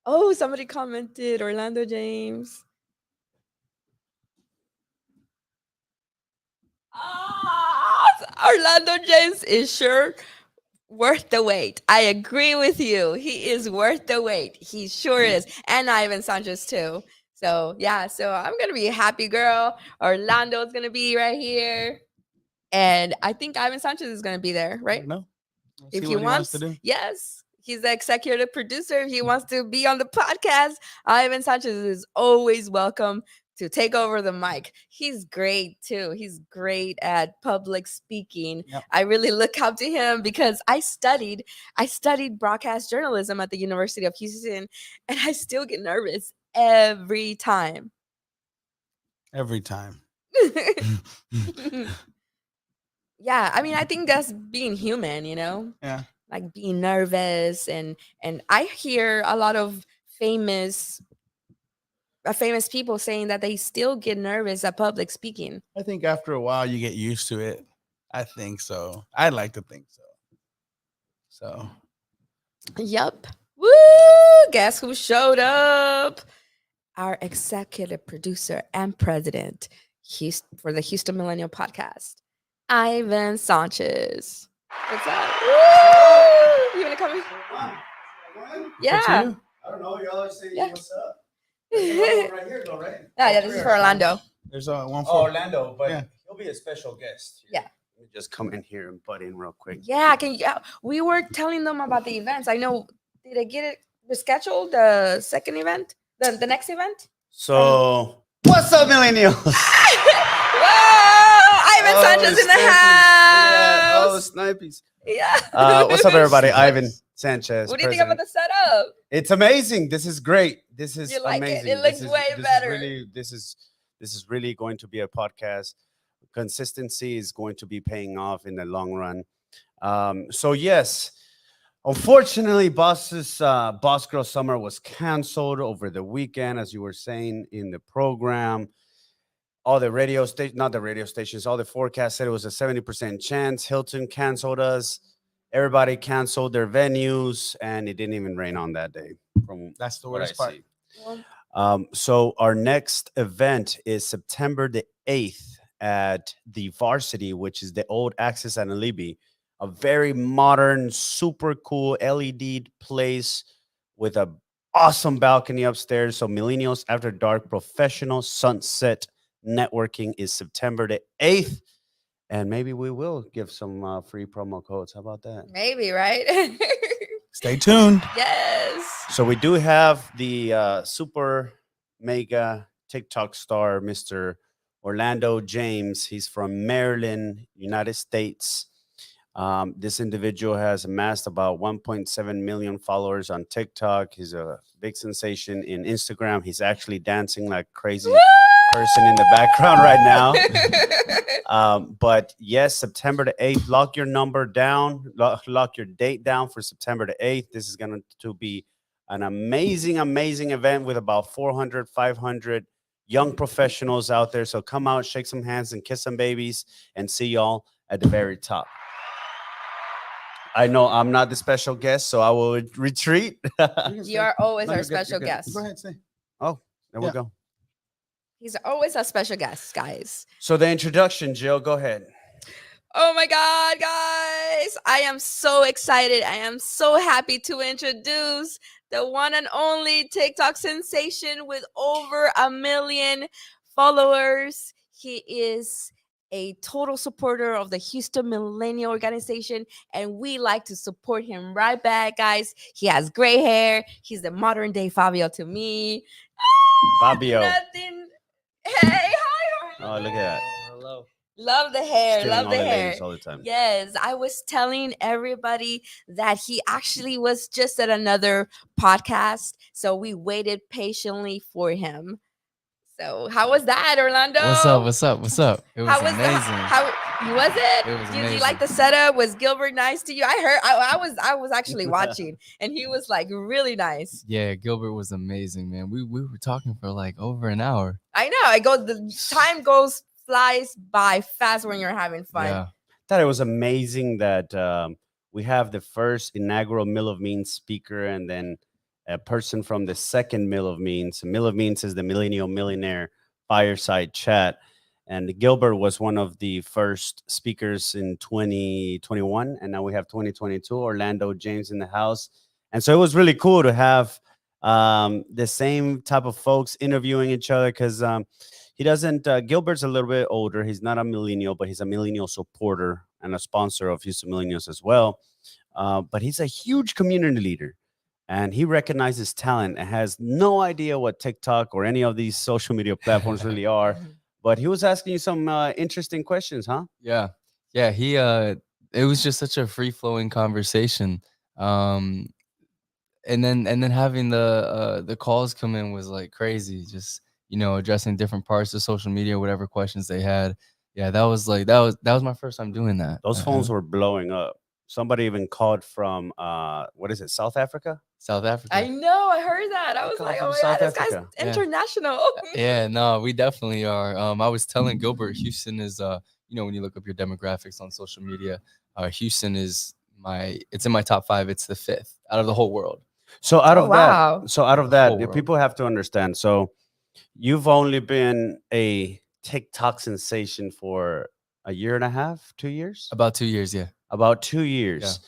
[SPEAKER 1] Oh, somebody commented Orlando James. Ah, Orlando James is sure worth the wait. I agree with you. He is worth the wait. He sure is. And Ivan Sanchez too. So yeah, so I'm gonna be a happy girl. Orlando's gonna be right here. And I think Ivan Sanchez is gonna be there,
[SPEAKER 2] I
[SPEAKER 1] right?
[SPEAKER 2] don't know. We'll
[SPEAKER 1] If
[SPEAKER 2] see
[SPEAKER 1] he
[SPEAKER 2] what he wants to
[SPEAKER 1] wants,
[SPEAKER 2] do.
[SPEAKER 1] yes. He's the executive producer. If he wants to be on the podcast, Ivan Sanchez is always welcome to take over the mic. He's great too. He's great at public speaking.
[SPEAKER 2] Yep.
[SPEAKER 1] I really look up to him because I studied broadcast journalism at the University of Houston, and I still get nervous every time.
[SPEAKER 2] Every time.
[SPEAKER 1] Yeah, I mean, I think that's being human,
[SPEAKER 2] Yeah.
[SPEAKER 1] like being nervous, and I hear a lot of famous famous people saying that they still get nervous at public speaking.
[SPEAKER 2] I think after a while you get used to it. I think so. I'd like to think so. So
[SPEAKER 1] Yup. Woo! Guess who showed up? Our executive producer and president for the Houston Millennial Podcast, Ivan Sanchez. What's up? Woo! You wanna come in?
[SPEAKER 2] what's
[SPEAKER 1] Yeah.
[SPEAKER 2] you?
[SPEAKER 3] I don't know. Y'all are saying
[SPEAKER 1] Yeah.
[SPEAKER 3] what's up. There's another one right here, though, right?
[SPEAKER 1] Yeah, this is for Orlando.
[SPEAKER 2] There's one
[SPEAKER 3] Oh,
[SPEAKER 2] for
[SPEAKER 3] Orlando, but
[SPEAKER 2] Yeah.
[SPEAKER 3] he'll be a special guest.
[SPEAKER 1] Yeah.
[SPEAKER 3] Let me just come in here and butt in real quick.
[SPEAKER 1] Yeah, we were telling them about the events. I know. Did I get it rescheduled? The second event, the next event.
[SPEAKER 3] So, what's up, millennials?
[SPEAKER 1] Whoa! Ivan Sanchez in the
[SPEAKER 3] Oh,
[SPEAKER 1] house.
[SPEAKER 3] snipies.
[SPEAKER 1] Yeah.
[SPEAKER 3] What's up, everybody? Ivan Sanchez.
[SPEAKER 1] What do you think about
[SPEAKER 3] president.
[SPEAKER 1] the setup?
[SPEAKER 3] It's amazing. This is great. This is
[SPEAKER 1] You like it?
[SPEAKER 3] amazing.
[SPEAKER 1] It looks
[SPEAKER 3] This is-
[SPEAKER 1] way
[SPEAKER 3] this is
[SPEAKER 1] better.
[SPEAKER 3] this is really going to be a podcast. Consistency is going to be paying off in the long run. So yes, unfortunately, Boss Girl Summer was canceled over the weekend, as you were saying in the program. All the radio station, not the radio stations, all the forecasts said it was a 70% chance. Hilton canceled us. Everybody canceled their venues, and it didn't even rain on that day. From
[SPEAKER 2] That's the
[SPEAKER 3] what I
[SPEAKER 2] worst part.
[SPEAKER 3] see.
[SPEAKER 1] Well,
[SPEAKER 3] So our next event is September the 8th at the Varsity, which is the old Access and Alibi, a very modern, super cool LED place with a awesome balcony upstairs. So Millennials After Dark Professional Sunset Networking is September the 8th. And maybe we will give some free promo codes. How about that?
[SPEAKER 1] maybe, right?
[SPEAKER 2] Stay tuned.
[SPEAKER 1] Yes.
[SPEAKER 3] So we do have the super mega TikTok star, Mr. Orlando James. He's from Maryland, United States. This individual has amassed about 1.7 million followers on TikTok. He's a big sensation in Instagram. He's actually dancing like crazy person in the background right now. But yes, September the 8th, lock your number down, lock your date down for September the 8th. This is going to be an amazing, amazing event with about 400, 500 young professionals out there. So come out, shake some hands, and kiss some babies, and see y'all at the very top. I know I'm not the special guest, so I will retreat.
[SPEAKER 1] You are always
[SPEAKER 2] No,
[SPEAKER 1] our
[SPEAKER 2] you're good, you're
[SPEAKER 1] special
[SPEAKER 2] good.
[SPEAKER 1] guest.
[SPEAKER 2] Go ahead, say.
[SPEAKER 3] Oh, there we
[SPEAKER 2] Yeah.
[SPEAKER 3] go.
[SPEAKER 1] He's always a special guest, guys.
[SPEAKER 3] So the introduction, Jill, go ahead.
[SPEAKER 1] Oh my God, guys. I am so excited. I am so happy to introduce the one and only TikTok sensation with over 1 million followers. He is a total supporter of the Houston Millennial organization, and we like to support him right back, guys. He has gray hair. He's the modern day Fabio to me.
[SPEAKER 3] Fabio.
[SPEAKER 1] Nothing. Hey, hi.
[SPEAKER 3] Oh, look at that.
[SPEAKER 4] Hello.
[SPEAKER 1] Love the hair.
[SPEAKER 3] Stealing
[SPEAKER 1] Love
[SPEAKER 3] all
[SPEAKER 1] the
[SPEAKER 3] the
[SPEAKER 1] hair.
[SPEAKER 3] ladies all the time.
[SPEAKER 1] Yes, I was telling everybody that he actually was just at another podcast, so we waited patiently for him. So, how was that, Orlando?
[SPEAKER 4] What's up? What's up? What's up? It was
[SPEAKER 1] How was
[SPEAKER 4] amazing.
[SPEAKER 1] How was it?
[SPEAKER 4] It was
[SPEAKER 1] Did you
[SPEAKER 4] amazing.
[SPEAKER 1] like the setup? Was Gilbert nice to you? I heard. I was actually watching, and he was like really nice.
[SPEAKER 4] Yeah, Gilbert was amazing, man. We were talking for like over an hour.
[SPEAKER 1] I know. I go. The time flies by fast when you're having fun.
[SPEAKER 4] Yeah.
[SPEAKER 3] Thought it was amazing that we have the first inaugural Mill of Means speaker and then a person from the second Mill of Means. Mill of Means is the Millennial Millionaire Fireside Chat. And Gilbert was one of the first speakers in 2021. And now we have 2022, Orlando James in the house. And so it was really cool to have the same type of folks interviewing each other because he doesn't, Gilbert's a little bit older. He's not a millennial, but he's a millennial supporter and a sponsor of Houston Millennials as well. But he's a huge community leader and he recognizes talent and has no idea what TikTok or any of these social media platforms really are. But he was asking you some interesting questions, huh?
[SPEAKER 4] Yeah. Yeah. It was just such a free flowing conversation. And then having the calls come in was like crazy. Just addressing different parts of social media, whatever questions they had. Yeah, that was my first time doing that.
[SPEAKER 3] Those phones were blowing up. Somebody even called from what is it, South Africa?
[SPEAKER 4] South Africa.
[SPEAKER 1] I know. I heard that. I was
[SPEAKER 3] Call
[SPEAKER 1] like,
[SPEAKER 3] from
[SPEAKER 1] oh my
[SPEAKER 3] South
[SPEAKER 1] God, this guy's
[SPEAKER 3] Africa.
[SPEAKER 4] Yeah.
[SPEAKER 1] international.
[SPEAKER 4] Yeah, no, we definitely are. I was telling Gilbert, Houston is when you look up your demographics on social media, Houston is it's in my top 5. It's the 5th out of the whole world.
[SPEAKER 3] So out
[SPEAKER 1] Oh,
[SPEAKER 3] of
[SPEAKER 1] wow.
[SPEAKER 3] that, so out of
[SPEAKER 4] Whole
[SPEAKER 3] that,
[SPEAKER 4] world.
[SPEAKER 3] people have to understand. So you've only been a TikTok sensation for a year and a half, 2 years?
[SPEAKER 4] About 2 years, yeah.
[SPEAKER 3] About 2 years.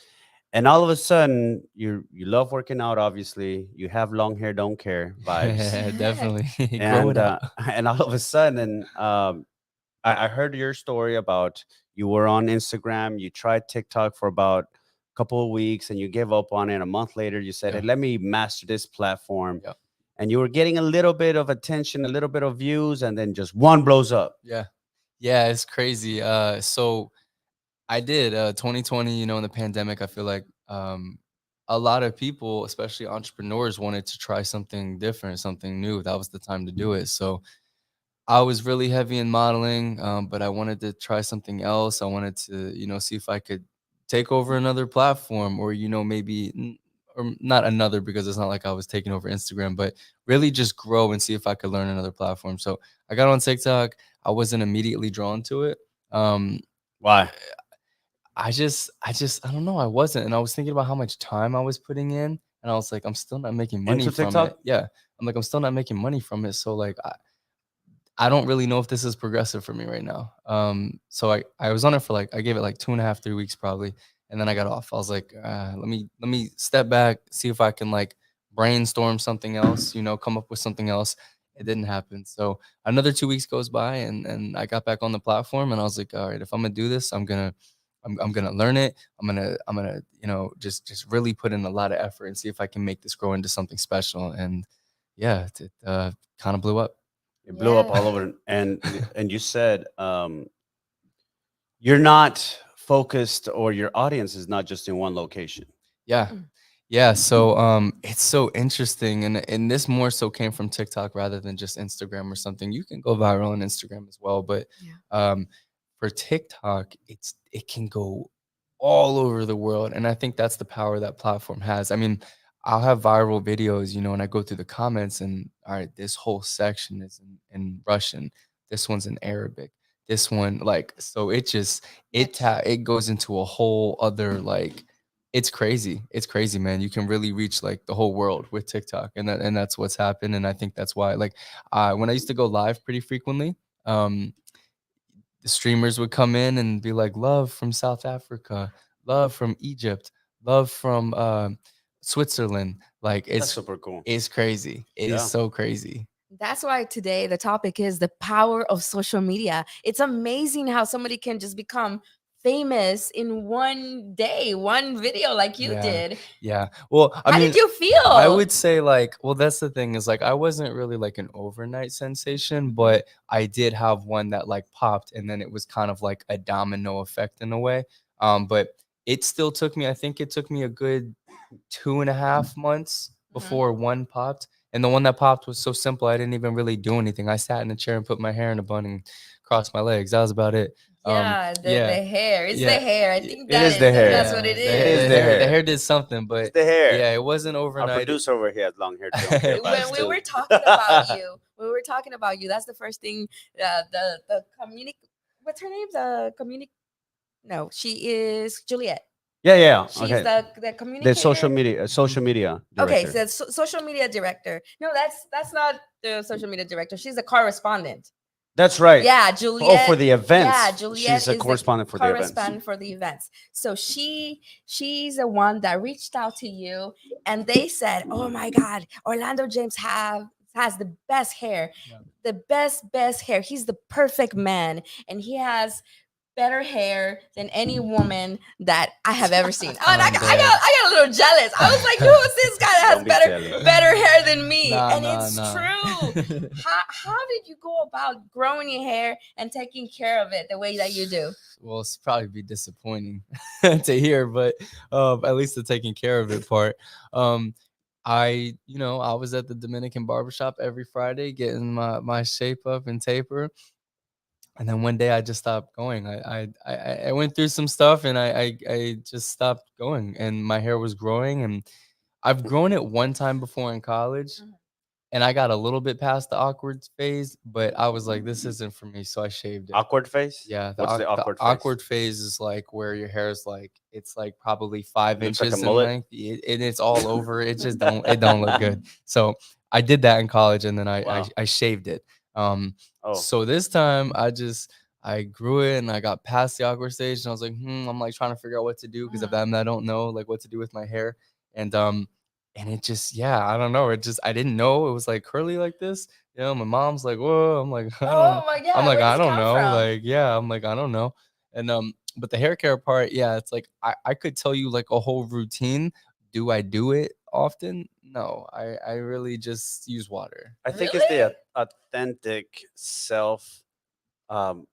[SPEAKER 3] And all of a sudden, you love working out, obviously. You have long hair, don't care vibes.
[SPEAKER 4] Yeah, definitely. Grow
[SPEAKER 3] and
[SPEAKER 4] it out.
[SPEAKER 3] and all of a sudden, I heard your story about you were on Instagram, you tried TikTok for about a couple of weeks, and you gave up on it. A month later, you said,
[SPEAKER 4] Yeah.
[SPEAKER 3] "Hey, let me master this platform."
[SPEAKER 4] Yeah.
[SPEAKER 3] And you were getting a little bit of attention, a little bit of views, and then just one blows up.
[SPEAKER 4] Yeah. Yeah, it's crazy. So I did 2020, in the pandemic, I feel like a lot of people, especially entrepreneurs, wanted to try something different, something new. That was the time to do it. So I was really heavy in modeling, but I wanted to try something else. I wanted to, see if I could take over another platform or, or not another, because it's not like I was taking over Instagram, but really just grow and see if I could learn another platform. So I got on TikTok. I wasn't immediately drawn to it.
[SPEAKER 3] Why?
[SPEAKER 4] I don't know. I wasn't. And I was thinking about how much time I was putting in. And I was like, I'm still not making money
[SPEAKER 3] Into
[SPEAKER 4] from
[SPEAKER 3] TikTok?
[SPEAKER 4] it. Yeah. I'm like, I'm still not making money from it. So like, I don't really know if this is progressive for me right now. So I was on it for like, I gave it like 2.5, 3 weeks probably. And then I got off. I was like, let me step back, see if I can like brainstorm something else, come up with something else. It didn't happen. So another 2 weeks goes by and I got back on the platform and I was like, all right, if I'm gonna do this, I'm gonna learn it. I'm gonna, just really put in a lot of effort and see if I can make this grow into something special. And yeah, it kind of blew up.
[SPEAKER 3] It blew up all over. And you said you're not focused or your audience is not just in one location.
[SPEAKER 4] Yeah.
[SPEAKER 1] Mm.
[SPEAKER 4] Yeah. So it's so interesting. And this more so came from TikTok rather than just Instagram or something. You can go viral on Instagram as well, but
[SPEAKER 1] Yeah.
[SPEAKER 4] um for TikTok, it can go all over the world. And I think that's the power that platform has. I mean, I'll have viral videos, and I go through the comments and all right, this whole section is in Russian. This one's in Arabic. This one, like, so it just
[SPEAKER 1] That's true.
[SPEAKER 4] it goes into a whole other like it's crazy. It's crazy, man. You can really reach like the whole world with TikTok, and that's what's happened. And I think that's why, like, when I used to go live pretty frequently, um, the streamers would come in and be like, "Love from South Africa, love from Egypt, love from Switzerland." Like,
[SPEAKER 3] That's super cool.
[SPEAKER 4] it's crazy. It is
[SPEAKER 3] Yeah.
[SPEAKER 4] so crazy.
[SPEAKER 1] That's why today the topic is the power of social media. It's amazing how somebody can just become famous in one day, one video like you
[SPEAKER 4] Yeah,
[SPEAKER 1] did.
[SPEAKER 4] yeah. Well, I
[SPEAKER 1] How
[SPEAKER 4] mean,
[SPEAKER 1] did you feel?
[SPEAKER 4] I would say like, well, that's the thing is like I wasn't really like an overnight sensation, but I did have one that like popped and then it was kind of like a domino effect in a way. But it still took me, I think it took me a good 2.5 months
[SPEAKER 1] Mhm.
[SPEAKER 4] before one popped. And the one that popped was so simple, I didn't even really do anything. I sat in a chair and put my hair in a bun and crossed my legs. That was about it.
[SPEAKER 1] Yeah, the
[SPEAKER 4] Yeah,
[SPEAKER 1] hair. It's the
[SPEAKER 4] yeah.
[SPEAKER 1] hair. I think
[SPEAKER 3] It is the
[SPEAKER 1] that's
[SPEAKER 3] hair.
[SPEAKER 1] what it
[SPEAKER 4] Yeah,
[SPEAKER 3] It is
[SPEAKER 1] is.
[SPEAKER 3] the
[SPEAKER 4] the
[SPEAKER 3] hair.
[SPEAKER 4] hair did something,
[SPEAKER 3] It's
[SPEAKER 4] but
[SPEAKER 3] the hair.
[SPEAKER 4] yeah, it wasn't
[SPEAKER 3] Our
[SPEAKER 4] overnight.
[SPEAKER 3] producer over here has long hair too. Hair bias
[SPEAKER 1] When we
[SPEAKER 3] too.
[SPEAKER 1] were talking about you, when we were talking about you, that's the first thing. The communic. What's her name? The communic. No, she is Juliet.
[SPEAKER 3] Yeah, yeah.
[SPEAKER 1] She's
[SPEAKER 3] Okay.
[SPEAKER 1] the
[SPEAKER 3] The social
[SPEAKER 1] communicator.
[SPEAKER 3] media, social media
[SPEAKER 1] Okay,
[SPEAKER 3] director.
[SPEAKER 1] so social media director. No, that's not the social media director. She's the correspondent.
[SPEAKER 3] That's right.
[SPEAKER 1] Yeah,
[SPEAKER 3] Oh, for
[SPEAKER 1] Juliet.
[SPEAKER 3] the
[SPEAKER 1] Yeah,
[SPEAKER 3] events.
[SPEAKER 1] Juliet
[SPEAKER 3] She's a
[SPEAKER 1] is the
[SPEAKER 3] correspondent for the events.
[SPEAKER 1] correspondent for the events. So she's the one that reached out to you, and they said, "Oh my God, Orlando James has the best hair,
[SPEAKER 4] Yeah.
[SPEAKER 1] the best hair. He's the perfect man, and he has better hair than any woman that I have ever seen." Oh, and
[SPEAKER 4] I'm dead.
[SPEAKER 1] I got a little jealous. I was like, "Who is this guy that
[SPEAKER 3] Don't
[SPEAKER 1] has
[SPEAKER 3] be jealous.
[SPEAKER 1] better hair than me?"
[SPEAKER 4] Nah,
[SPEAKER 1] And
[SPEAKER 4] nah,
[SPEAKER 1] it's
[SPEAKER 4] nah.
[SPEAKER 1] true. How did you go about growing your hair and taking care of it the way that you do?
[SPEAKER 4] Well, it's probably be disappointing to hear, but at least the taking care of it part. Um, I was at the Dominican barbershop every Friday getting my shape up and taper. And then one day I just stopped going. I went through some stuff and I just stopped going and my hair was growing and I've grown it one time before in college
[SPEAKER 1] Mhm.
[SPEAKER 4] and I got a little bit past the awkward phase, but I was like, this isn't for me, so I shaved it.
[SPEAKER 3] Awkward face?
[SPEAKER 4] Yeah,
[SPEAKER 3] What's the
[SPEAKER 4] the
[SPEAKER 3] awkward face?
[SPEAKER 4] awkward phase is like where your hair is like it's like probably five
[SPEAKER 3] Looks like a
[SPEAKER 4] inches in
[SPEAKER 3] mullet.
[SPEAKER 4] length, and it's all over. It don't look good. So I did that in college, and then
[SPEAKER 3] Wow.
[SPEAKER 4] I shaved it. Um,
[SPEAKER 3] Oh,
[SPEAKER 4] so this time I grew it, and I got past the awkward stage, and I was like, I'm like trying to figure out what to do because of
[SPEAKER 1] Mhm.
[SPEAKER 4] them I don't know like what to do with my hair, and it just yeah I don't know it just I didn't know it was like curly like this. My mom's like, whoa. I'm like, I don't know.
[SPEAKER 1] Oh my
[SPEAKER 4] I'm
[SPEAKER 1] God,
[SPEAKER 4] like,
[SPEAKER 1] where
[SPEAKER 4] I
[SPEAKER 1] does it
[SPEAKER 4] don't
[SPEAKER 1] come
[SPEAKER 4] know.
[SPEAKER 1] from?
[SPEAKER 4] Like, yeah, I'm like, I don't know. And but the hair care part, yeah, it's like I could tell you like a whole routine. Do I do it often? No. I really just use water.
[SPEAKER 3] I think it's
[SPEAKER 1] Really?
[SPEAKER 3] the authentic self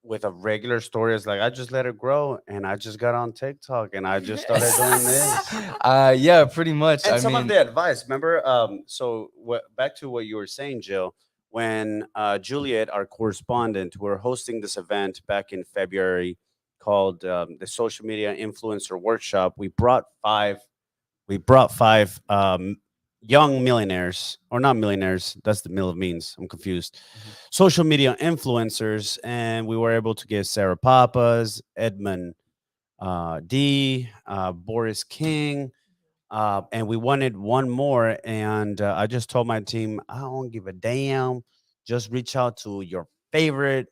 [SPEAKER 3] with a regular story. It's like I just let it grow, and I just got on TikTok, and I just started doing this.
[SPEAKER 4] Yeah, pretty much.
[SPEAKER 3] And
[SPEAKER 4] I
[SPEAKER 3] some of
[SPEAKER 4] mean,
[SPEAKER 3] the advice, remember? So back to what you were saying, Jill. When Juliet, our correspondent, we were hosting this event back in February called the Social Media Influencer Workshop. We brought five young millionaires, or not millionaires. That's the middle of means. I'm confused.
[SPEAKER 4] mhm.
[SPEAKER 3] Social media influencers, and we were able to get Sarah Papas, Edmund Boris King, and we wanted one more. And I just told my team, I don't give a damn. Just reach out to your favorite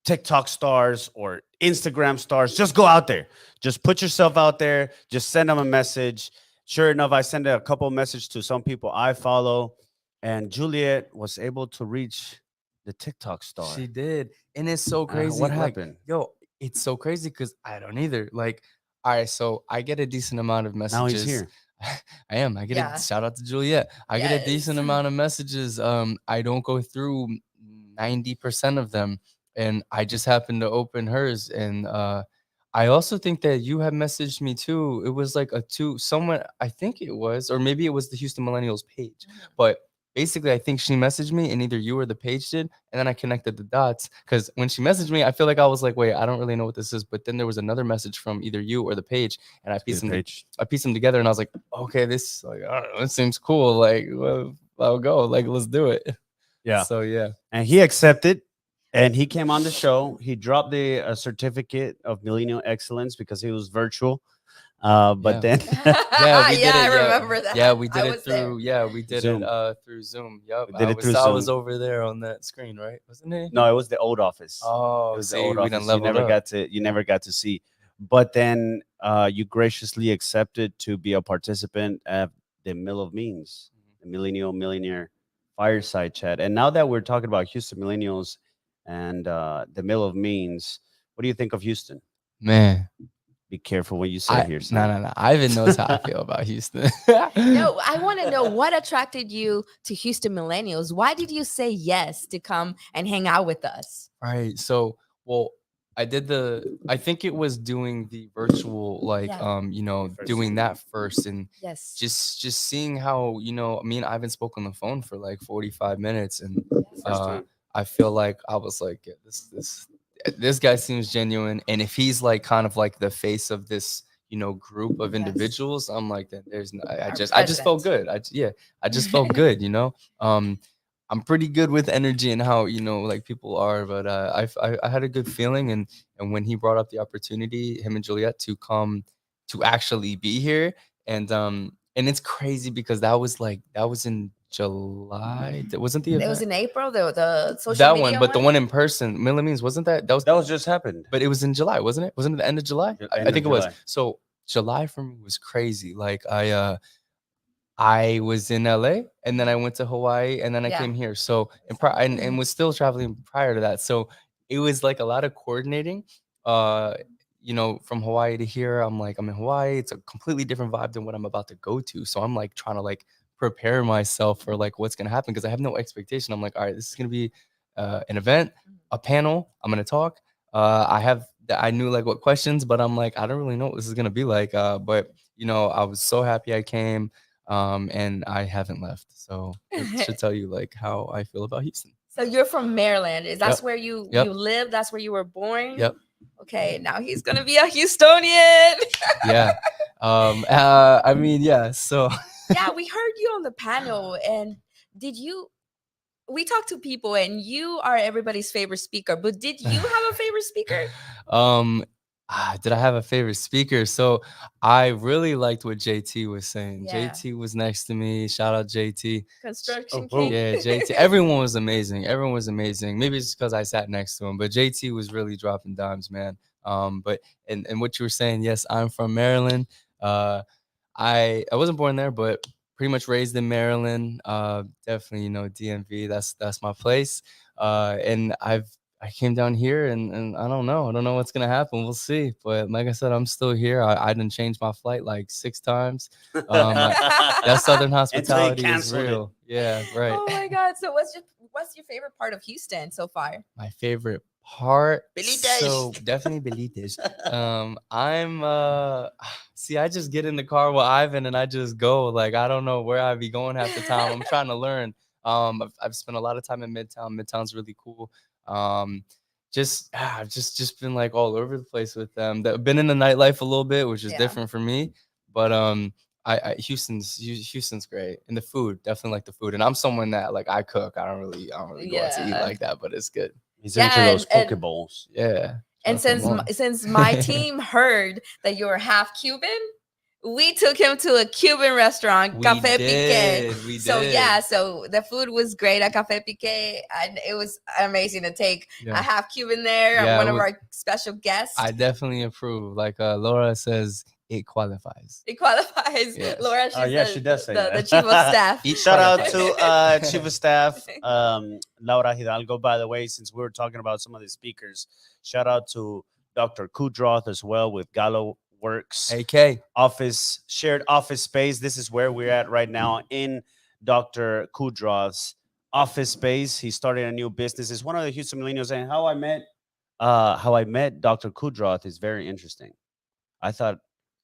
[SPEAKER 3] TikTok stars or Instagram stars. Just go out there. Just put yourself out there. Just send them a message. Sure enough, I sent a couple messages to some people I follow, and Juliet was able to reach the TikTok star.
[SPEAKER 4] She did. And it's so
[SPEAKER 3] What
[SPEAKER 4] crazy. Like,
[SPEAKER 3] happened?
[SPEAKER 4] yo, it's so crazy because I don't either. Like, all right, so I get a decent amount of
[SPEAKER 3] Now he's
[SPEAKER 4] messages.
[SPEAKER 3] here.
[SPEAKER 4] I am. I get a
[SPEAKER 1] Yeah.
[SPEAKER 4] shout out to Juliet. I get a
[SPEAKER 1] Yes.
[SPEAKER 4] decent amount of messages. I don't go through 90% of them. And I just happened to open hers and I also think that you had messaged me too. It was like a two someone I think it was, or maybe it was the Houston Millennials page. But basically I think she messaged me and either you or the page did, and then I connected the dots because when she messaged me, I feel like I was like, wait, I don't really know what this is. But then there was another message from either you or the page, and
[SPEAKER 3] Must be the page.
[SPEAKER 4] I pieced them together, and I was like, okay, this like I don't know, it seems cool. Like, well, I'll go. Like, let's do it.
[SPEAKER 3] Yeah.
[SPEAKER 4] So yeah.
[SPEAKER 3] And he accepted, and he came on the show. He dropped the certificate of millennial excellence because it was virtual. But
[SPEAKER 4] Yeah.
[SPEAKER 3] then
[SPEAKER 4] Yeah, we did
[SPEAKER 1] Yeah, I
[SPEAKER 4] it. Yeah,
[SPEAKER 1] remember that.
[SPEAKER 4] yeah, we
[SPEAKER 1] I
[SPEAKER 4] did it
[SPEAKER 1] was there.
[SPEAKER 4] through. Yeah, we did
[SPEAKER 3] Zoom.
[SPEAKER 4] it through Zoom. Yep,
[SPEAKER 3] We did it through
[SPEAKER 4] I was
[SPEAKER 3] Zoom.
[SPEAKER 4] over there on that screen, right? Wasn't it?
[SPEAKER 3] No, it was the old office. It
[SPEAKER 4] Oh,
[SPEAKER 3] was the
[SPEAKER 4] see,
[SPEAKER 3] old
[SPEAKER 4] we done
[SPEAKER 3] office.
[SPEAKER 4] leveled up.
[SPEAKER 3] You never got to see. But then you graciously accepted to be a participant at the Mill of Means, the Millennial Millionaire Fireside Chat. And now that we're talking about Houston Millennials and the Mill of Means, what do you think of Houston?
[SPEAKER 4] Man,
[SPEAKER 3] Be careful what you say here, son.
[SPEAKER 4] no. Ivan knows how I feel about Houston.
[SPEAKER 1] No, I want to know what attracted you to Houston Millennials. Why did you say yes to come and hang out with us?
[SPEAKER 4] Right. So, well, I think it was doing the virtual, like,
[SPEAKER 1] Yeah.
[SPEAKER 3] First.
[SPEAKER 4] doing that first, and
[SPEAKER 1] Yes.
[SPEAKER 4] just seeing how, me and Ivan spoke on the phone for like 45 minutes, and
[SPEAKER 3] First time.
[SPEAKER 4] I feel like I was like, yeah, this guy seems genuine, and if he's like kind of like the face of this, group of
[SPEAKER 1] Yes.
[SPEAKER 4] individuals, I'm like, then there's no, I
[SPEAKER 1] Our
[SPEAKER 4] just felt good. I just felt good. I'm pretty good with energy and how like people are, but I had a good feeling, and when he brought up the opportunity, him and Juliet, to come to actually be here, and it's crazy because that was in July. That wasn't the
[SPEAKER 1] It
[SPEAKER 4] event.
[SPEAKER 1] was in April, the social
[SPEAKER 4] That
[SPEAKER 1] media
[SPEAKER 4] one, but the one in person, Millamines, wasn't that
[SPEAKER 3] That was just happened.
[SPEAKER 4] but it was in July, wasn't it? Wasn't it the end of July? I
[SPEAKER 3] End of
[SPEAKER 4] think it was.
[SPEAKER 3] July.
[SPEAKER 4] So July for me was crazy. Like I was in LA, and then I went to Hawaii, and then I
[SPEAKER 1] Yeah.
[SPEAKER 4] came here. So and was still traveling prior to that. So it was like a lot of coordinating. Uh, from Hawaii to here, I'm in Hawaii. It's a completely different vibe than what I'm about to go to. So I'm like trying to like prepare myself for like what's gonna happen because I have no expectation. I'm like, all right, this is gonna be an event, a panel. I'm gonna talk. I knew like what questions, but I'm like, I don't really know what this is gonna be like. But I was so happy I came. And I haven't left, so it should tell you like how I feel about Houston.
[SPEAKER 1] So you're from Maryland. Is that
[SPEAKER 4] Yep.
[SPEAKER 1] where you
[SPEAKER 4] Yep.
[SPEAKER 1] you live? That's where you were born?
[SPEAKER 4] Yep.
[SPEAKER 1] Okay, now he's gonna be a Houstonian.
[SPEAKER 4] Yeah. I mean, yeah. So
[SPEAKER 1] Yeah, we heard you on the panel, and we talked to people, and you are everybody's favorite speaker, but did you have a favorite speaker?
[SPEAKER 4] Did I have a favorite speaker? So I really liked what JT was saying.
[SPEAKER 1] Yeah.
[SPEAKER 4] JT was next to me. Shout out JT.
[SPEAKER 1] Construction
[SPEAKER 3] Oh,
[SPEAKER 1] King.
[SPEAKER 4] Yeah, JT. Everyone was amazing. Everyone was amazing. Maybe it's because I sat next to him, but JT was really dropping dimes, man. But and what you were saying, yes, I'm from Maryland. I wasn't born there, but pretty much raised in Maryland. Definitely, DMV. That's my place. And I came down here, and I don't know. I don't know what's gonna happen. We'll see. But like I said, I'm still here. I didn't change my flight like 6 times. That Southern hospitality is
[SPEAKER 3] canceled it.
[SPEAKER 4] real. Yeah, right.
[SPEAKER 1] Oh my God! So what's your favorite part of Houston so far?
[SPEAKER 4] My favorite part.
[SPEAKER 1] Belites.
[SPEAKER 4] So definitely Belites. See, I just get in the car with Ivan and I just go. Like I don't know where I be going half the time. I'm trying to learn. I've spent a lot of time in Midtown. Midtown's really cool. I've just been like all over the place with them. Been in the nightlife a little bit, which is
[SPEAKER 1] Yeah.
[SPEAKER 4] different for me. But Houston's great, and the food, definitely like the food. And I'm someone that like I cook. I don't really go out to eat
[SPEAKER 1] Yeah.
[SPEAKER 4] like that, but it's good.
[SPEAKER 3] He's
[SPEAKER 1] Yeah,
[SPEAKER 3] into those
[SPEAKER 1] and-
[SPEAKER 3] poke bowls.
[SPEAKER 4] Yeah.
[SPEAKER 1] And
[SPEAKER 4] Shout out to Lauren.
[SPEAKER 1] since my team heard that you're half Cuban, we took him to a Cuban restaurant,
[SPEAKER 4] We
[SPEAKER 1] Café
[SPEAKER 4] did,
[SPEAKER 1] Piqué.
[SPEAKER 4] we
[SPEAKER 1] So
[SPEAKER 4] did.
[SPEAKER 1] yeah, so the food was great at Café Piqué, and it was amazing to take
[SPEAKER 4] Yeah.
[SPEAKER 1] a half Cuban there.
[SPEAKER 4] Yeah,
[SPEAKER 1] one
[SPEAKER 4] it
[SPEAKER 1] of
[SPEAKER 4] was-
[SPEAKER 1] our special guests.
[SPEAKER 4] I definitely approve. Like Laura says, it qualifies.
[SPEAKER 1] It qualifies.
[SPEAKER 4] Yes.
[SPEAKER 1] Laura, she's
[SPEAKER 3] Yeah, she does say
[SPEAKER 1] the
[SPEAKER 3] that.
[SPEAKER 1] chief of staff.
[SPEAKER 4] Eat
[SPEAKER 3] Shout out
[SPEAKER 4] qualifies.
[SPEAKER 3] to Chief of Staff, Laura Hidalgo. By the way, since we were talking about some of the speakers, shout out to Dr. Kudroth as well with Gallo Works
[SPEAKER 4] AK.
[SPEAKER 3] shared office space. This is where we're at right now in Dr. Kudroth's office space. He started a new business. It's one of the Houston Millennials, and how I met how I met Dr. Kudroth is very interesting. I thought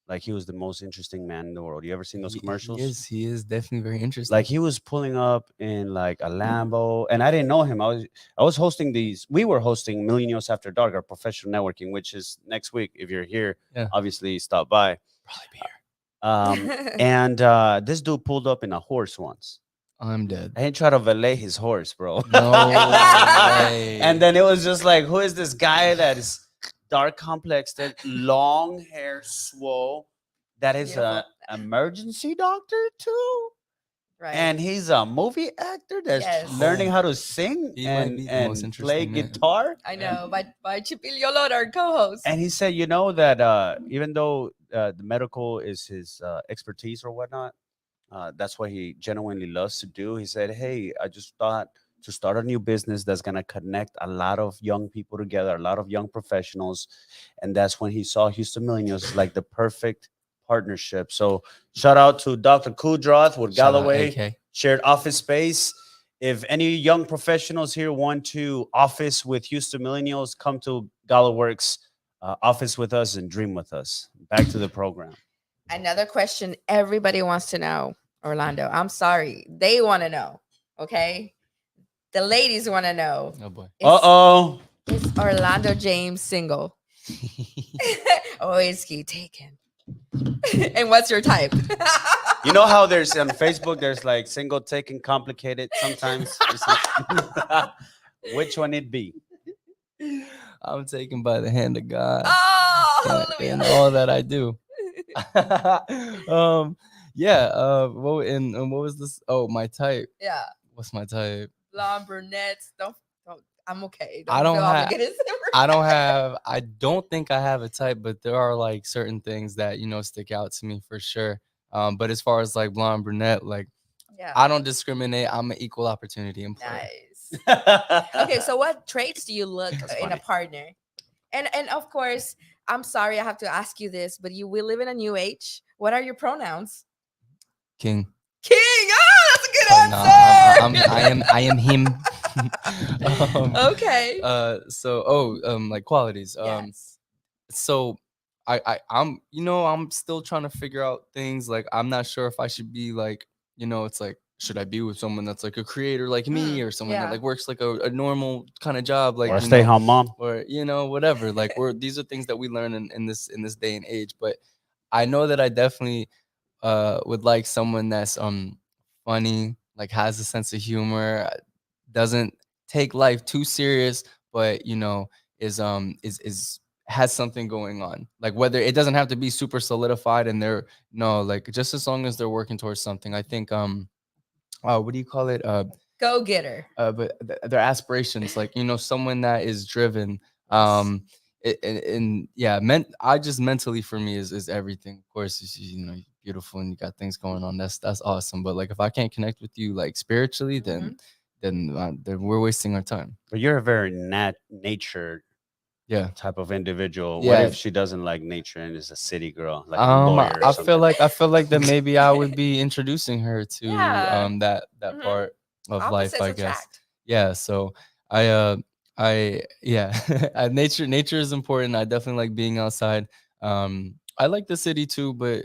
[SPEAKER 3] like he was the most interesting man in the world. You ever seen those commercials?
[SPEAKER 4] He is definitely very interesting.
[SPEAKER 3] Like he was pulling up in like a Lambo, and I didn't know him. I was hosting these. We were hosting Millennials After Dark, our professional networking, which is next week. If you're here,
[SPEAKER 4] Yeah.
[SPEAKER 3] obviously stop by.
[SPEAKER 4] Probably be here.
[SPEAKER 3] And this dude pulled up in a horse once.
[SPEAKER 4] I'm dead.
[SPEAKER 3] And he tried to valet his horse, bro.
[SPEAKER 4] No way.
[SPEAKER 3] And then it was just like, who is this guy that is dark complexed, long hair, swole, that is
[SPEAKER 1] Beautiful.
[SPEAKER 3] a emergency doctor too?
[SPEAKER 1] Right.
[SPEAKER 3] And he's a movie actor that's
[SPEAKER 1] Yes.
[SPEAKER 3] learning how to sing
[SPEAKER 4] He might be the most
[SPEAKER 3] and play
[SPEAKER 4] interesting man.
[SPEAKER 3] guitar.
[SPEAKER 1] I know, by Chipilolo, our co-host.
[SPEAKER 3] And he said, you know, that even though the medical is his expertise or whatnot, that's what he genuinely loves to do. He said, hey, I just thought to start a new business that's going to connect a lot of young people together, a lot of young professionals. And that's when he saw Houston Millennials as like the perfect partnership. So shout out to Dr. Kudroth with
[SPEAKER 4] Shout out,
[SPEAKER 3] Galloway,
[SPEAKER 4] AK.
[SPEAKER 3] shared office space. If any young professionals here want to office with Houston Millennials, come to Galaworks, office with us and dream with us. Back to the program.
[SPEAKER 1] Another question everybody wants to know, Orlando. I'm sorry. They want to know. Okay. The ladies want to know.
[SPEAKER 4] Oh boy.
[SPEAKER 3] Uh-oh.
[SPEAKER 1] Is Orlando James single? Or is he taken? And what's your type?
[SPEAKER 3] You know how there's on Facebook, there's like single, taken, complicated sometimes? Which one it be?
[SPEAKER 4] I'm taken by the hand of God
[SPEAKER 1] Oh,
[SPEAKER 4] in
[SPEAKER 1] hallelujah.
[SPEAKER 4] all that I do. Yeah. What was this? Oh, my type.
[SPEAKER 1] Yeah.
[SPEAKER 4] What's my type?
[SPEAKER 1] Blonde, brunettes. Don't. I'm okay.
[SPEAKER 4] I don't
[SPEAKER 1] feel
[SPEAKER 4] have-
[SPEAKER 1] obligated.
[SPEAKER 4] I don't think I have a type, but there are like certain things that, stick out to me for sure. But as far as like blonde, brunette, like
[SPEAKER 1] Yeah.
[SPEAKER 4] I don't discriminate. I'm an equal opportunity employee.
[SPEAKER 1] Nice. Okay, so what traits do you look
[SPEAKER 3] That's
[SPEAKER 1] in a
[SPEAKER 3] funny.
[SPEAKER 1] partner? And of course, I'm sorry I have to ask you this, but we live in a new age. What are your pronouns?
[SPEAKER 4] King.
[SPEAKER 1] King. Oh, that's a good
[SPEAKER 4] But no,
[SPEAKER 1] answer.
[SPEAKER 4] I am him.
[SPEAKER 1] Okay.
[SPEAKER 4] Like qualities.
[SPEAKER 1] Yes.
[SPEAKER 4] So I'm still trying to figure out things. Like I'm not sure if I should be like, it's like, should I be with someone that's like a creator like me, or someone
[SPEAKER 1] yeah.
[SPEAKER 4] that like works like a normal kind of job, like
[SPEAKER 3] Or a stay-home mom.
[SPEAKER 4] or whatever. Like these are things that we learn in this day and age. But I know that I definitely would like someone that's funny, like has a sense of humor, doesn't take life too serious, but is has something going on. Like whether it doesn't have to be super solidified, and they're no, like just as long as they're working towards something. I think what do you call it?
[SPEAKER 1] Go getter.
[SPEAKER 4] But their aspirations, like someone that is driven. And yeah, I just mentally for me is everything. Of course, you're beautiful and you got things going on. That's awesome. But like if I can't connect with you like spiritually, then we're wasting our time.
[SPEAKER 3] But you're a very nature
[SPEAKER 4] Yeah.
[SPEAKER 3] type of individual. What
[SPEAKER 4] Yeah.
[SPEAKER 3] if she doesn't like nature and is a city girl, like a lawyer or
[SPEAKER 4] I
[SPEAKER 3] something?
[SPEAKER 4] feel like that maybe I would be introducing her to
[SPEAKER 1] Yeah.
[SPEAKER 4] that
[SPEAKER 1] Mhm.
[SPEAKER 4] part of life,
[SPEAKER 1] Opposites
[SPEAKER 4] I guess.
[SPEAKER 1] attract.
[SPEAKER 4] Yeah. So yeah, nature is important. I definitely like being outside. I like the city too, but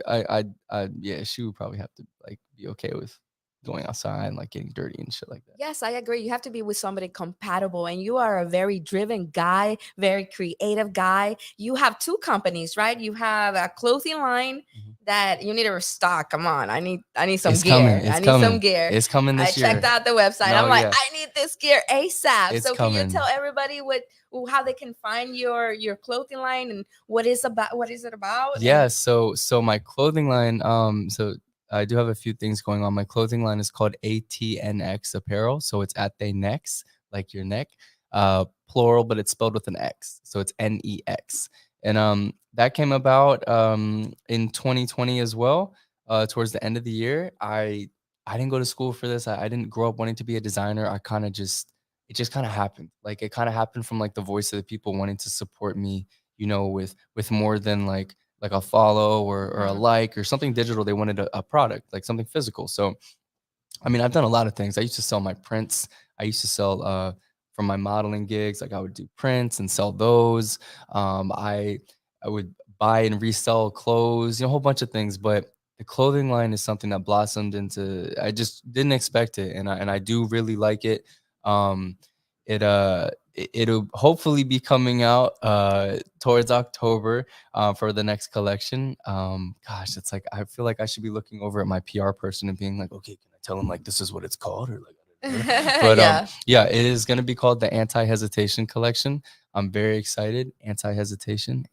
[SPEAKER 4] yeah, she would probably have to like be okay with going outside and like getting dirty and shit like that.
[SPEAKER 1] Yes, I agree. You have to be with somebody compatible, and you are a very driven guy, very creative guy. You have two companies, right? You have a clothing line
[SPEAKER 4] Mhm.
[SPEAKER 1] that you need to restock. Come on, I need some
[SPEAKER 4] It's
[SPEAKER 1] gear.
[SPEAKER 4] coming.
[SPEAKER 1] I
[SPEAKER 4] It's
[SPEAKER 1] need some
[SPEAKER 4] coming.
[SPEAKER 1] gear.
[SPEAKER 4] It's coming
[SPEAKER 1] I
[SPEAKER 4] this year.
[SPEAKER 1] checked out the website.
[SPEAKER 4] No,
[SPEAKER 1] I'm like,
[SPEAKER 4] yeah.
[SPEAKER 1] I need this gear ASAP.
[SPEAKER 4] It's
[SPEAKER 1] So can you
[SPEAKER 4] coming.
[SPEAKER 1] tell everybody how they can find your clothing line and what is it about?
[SPEAKER 4] Yeah,
[SPEAKER 1] And-
[SPEAKER 4] so my clothing line, so I do have a few things going on. My clothing line is called ATNX Apparel. So it's at the necks, like your neck, plural, but it's spelled with an X. So it's NEX. And that came about in 2020 as well. Towards the end of the year. I didn't go to school for this. I didn't grow up wanting to be a designer. It just kind of happened. Like it kind of happened from like the voice of the people wanting to support me, with more than like a follow or a
[SPEAKER 1] Mhm.
[SPEAKER 4] like or something digital. They wanted a product, like something physical. So I mean, I've done a lot of things. I used to sell my prints. I used to sell from my modeling gigs. Like I would do prints and sell those. I would buy and resell clothes, a whole bunch of things. But the clothing line is something that blossomed into. I just didn't expect it, and I do really like it. Um, it'll hopefully be coming out towards October for the next collection. Gosh, it's like I feel like I should be looking over at my PR person and being like, okay, can I tell them like this is what it's called or like. But
[SPEAKER 1] Yeah.
[SPEAKER 4] yeah, it is going to be called the Anti-Hesitation collection. I'm very excited. Anti-hesitation.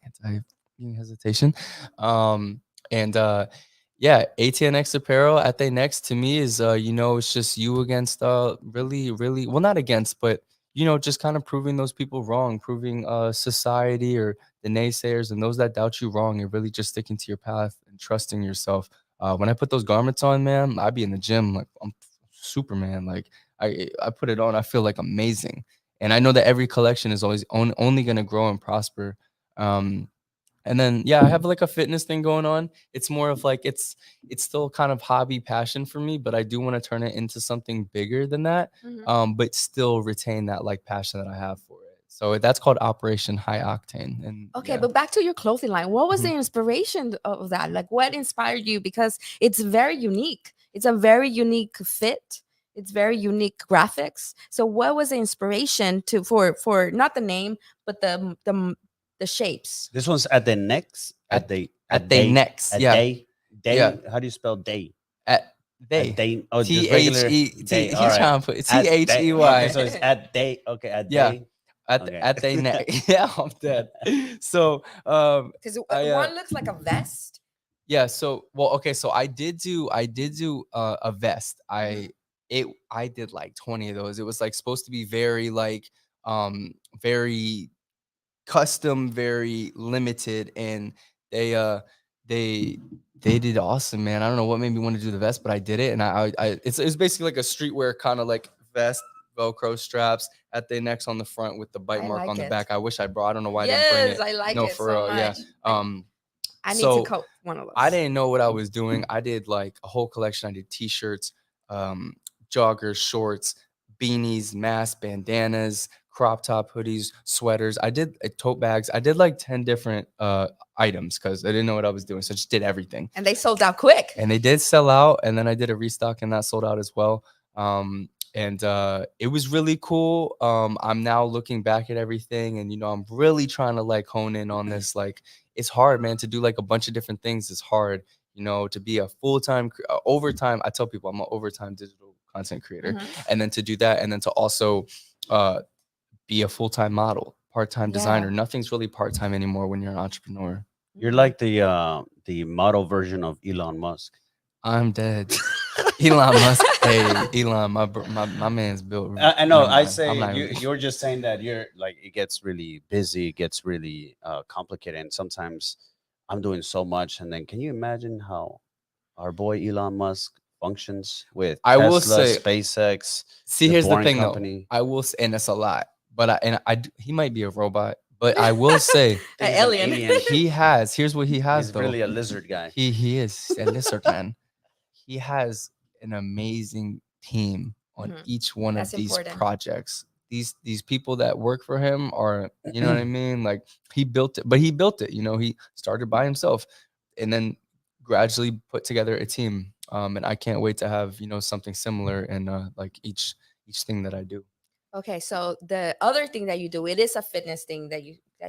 [SPEAKER 4] Um, and yeah, ATNX apparel at they next to me is it's just you against really, really well, not against, but just kind of proving those people wrong, proving society or the naysayers and those that doubt you wrong, and really just sticking to your path and trusting yourself. When I put those garments on, man, I'd be in the gym like I'm Superman. Like I put it on, I feel like amazing. And I know that every collection is always only going to grow and prosper. Um, and then yeah, I have like a fitness thing going on. It's more of like it's still kind of hobby passion for me, but I do want to turn it into something bigger than that.
[SPEAKER 1] Mhm.
[SPEAKER 4] But still retain that like passion that I have for it. So that's called Operation High Octane. And
[SPEAKER 1] Okay,
[SPEAKER 4] yeah.
[SPEAKER 1] but back to your clothing line. What was the
[SPEAKER 4] Mhm.
[SPEAKER 1] inspiration of that? Like, what inspired you? Because it's very unique. It's a very unique fit. It's very unique graphics. So, what was the inspiration to for not the name, but the shapes?
[SPEAKER 3] This one's at the next
[SPEAKER 4] At
[SPEAKER 3] at
[SPEAKER 4] they
[SPEAKER 3] day
[SPEAKER 4] next, yeah, yeah.
[SPEAKER 3] day. How do you spell day?
[SPEAKER 4] At
[SPEAKER 3] At
[SPEAKER 4] they
[SPEAKER 3] day. Oh, just
[SPEAKER 4] T H
[SPEAKER 3] regular
[SPEAKER 4] E
[SPEAKER 3] day.
[SPEAKER 4] T.
[SPEAKER 3] All
[SPEAKER 4] He's
[SPEAKER 3] right.
[SPEAKER 4] trying to put T
[SPEAKER 3] At
[SPEAKER 4] H
[SPEAKER 3] day.
[SPEAKER 4] E
[SPEAKER 3] Okay,
[SPEAKER 4] Y.
[SPEAKER 3] so it's at day. Okay, at
[SPEAKER 4] Yeah,
[SPEAKER 3] day.
[SPEAKER 4] at
[SPEAKER 3] Okay.
[SPEAKER 4] at they neck. Yeah, I'm dead. So
[SPEAKER 1] Because
[SPEAKER 4] I
[SPEAKER 1] one looks like a vest.
[SPEAKER 4] yeah. So well, okay. So I did do a vest.
[SPEAKER 1] Mhm.
[SPEAKER 4] I did like 20 of those. It was like supposed to be very like very custom, very limited, and they uh they they did awesome, man. I don't know what made me want to do the vest, but I did it, and it's basically like a streetwear kind of like vest, Velcro straps at the necks on the front with the bite
[SPEAKER 1] I
[SPEAKER 4] mark on
[SPEAKER 1] like
[SPEAKER 4] the
[SPEAKER 1] it.
[SPEAKER 4] back. I wish I brought. I don't know why I didn't bring
[SPEAKER 1] Yes,
[SPEAKER 4] it.
[SPEAKER 1] I like
[SPEAKER 4] No,
[SPEAKER 1] it
[SPEAKER 4] for
[SPEAKER 1] so
[SPEAKER 4] real, yeah.
[SPEAKER 1] much. I need to
[SPEAKER 4] So
[SPEAKER 1] coat one of
[SPEAKER 4] I
[SPEAKER 1] those.
[SPEAKER 4] didn't know what I was doing. I did like a whole collection. I did t-shirts, joggers, shorts, beanies, masks, bandanas, crop top hoodies, sweaters. I did tote bags. I did like 10 different items because I didn't know what I was doing. So I just did everything.
[SPEAKER 1] And they sold out quick.
[SPEAKER 4] And they did sell out. And then I did a restock and that sold out as well. And it was really cool. I'm now looking back at everything and, I'm really trying to like hone in on this. Like, it's hard, man, to do like a bunch of different things. It's hard, to be a full-time, overtime. I tell people I'm an overtime digital content creator.
[SPEAKER 1] Mhm.
[SPEAKER 4] And then to do that, and then to also be a full-time model, part-time designer.
[SPEAKER 1] Yeah.
[SPEAKER 4] Nothing's really part-time anymore when you're an entrepreneur.
[SPEAKER 3] You're
[SPEAKER 1] Mhm.
[SPEAKER 3] like the model version of Elon Musk.
[SPEAKER 4] I'm dead. Elon Musk. Hey, Elon, my man's built.
[SPEAKER 3] I know.
[SPEAKER 4] Never
[SPEAKER 3] I
[SPEAKER 4] mind.
[SPEAKER 3] say
[SPEAKER 4] I'm not
[SPEAKER 3] you.
[SPEAKER 4] even.
[SPEAKER 3] You're just saying that you're like it gets really busy, it gets really complicated, and sometimes I'm doing so much. And then, can you imagine how our boy Elon Musk functions with
[SPEAKER 4] I will
[SPEAKER 3] Tesla,
[SPEAKER 4] say,
[SPEAKER 3] SpaceX,
[SPEAKER 4] see,
[SPEAKER 3] the
[SPEAKER 4] here's the
[SPEAKER 3] Boring
[SPEAKER 4] thing though.
[SPEAKER 3] Company?
[SPEAKER 4] I will say, and it's a lot, but he might be a robot, but I will say
[SPEAKER 3] I think
[SPEAKER 1] An
[SPEAKER 3] he's an
[SPEAKER 1] alien.
[SPEAKER 3] alien.
[SPEAKER 4] he has. Here's what he has
[SPEAKER 3] He's
[SPEAKER 4] though.
[SPEAKER 3] really a lizard guy.
[SPEAKER 4] He is a lizard man. He has an amazing team on
[SPEAKER 1] Mhm.
[SPEAKER 4] each one of
[SPEAKER 1] That's
[SPEAKER 4] these
[SPEAKER 1] important.
[SPEAKER 4] projects. These people that work for him are, you know what I mean? Like he built it, but he built it, he started by himself and then gradually put together a team. And I can't wait to have, something similar in like each thing that I do.
[SPEAKER 1] Okay, so the other thing that you do, it is a fitness thing that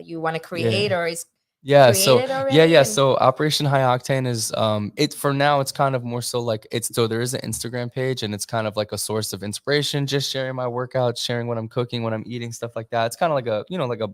[SPEAKER 1] you want to create
[SPEAKER 4] Yeah.
[SPEAKER 1] or is
[SPEAKER 4] Yeah, so
[SPEAKER 1] created already.
[SPEAKER 4] yeah.
[SPEAKER 1] And
[SPEAKER 4] So Operation High Octane is it for now it's kind of more so like there is an Instagram page and it's kind of like a source of inspiration, just sharing my workouts, sharing what I'm cooking, what I'm eating, stuff like that. It's kind of like a,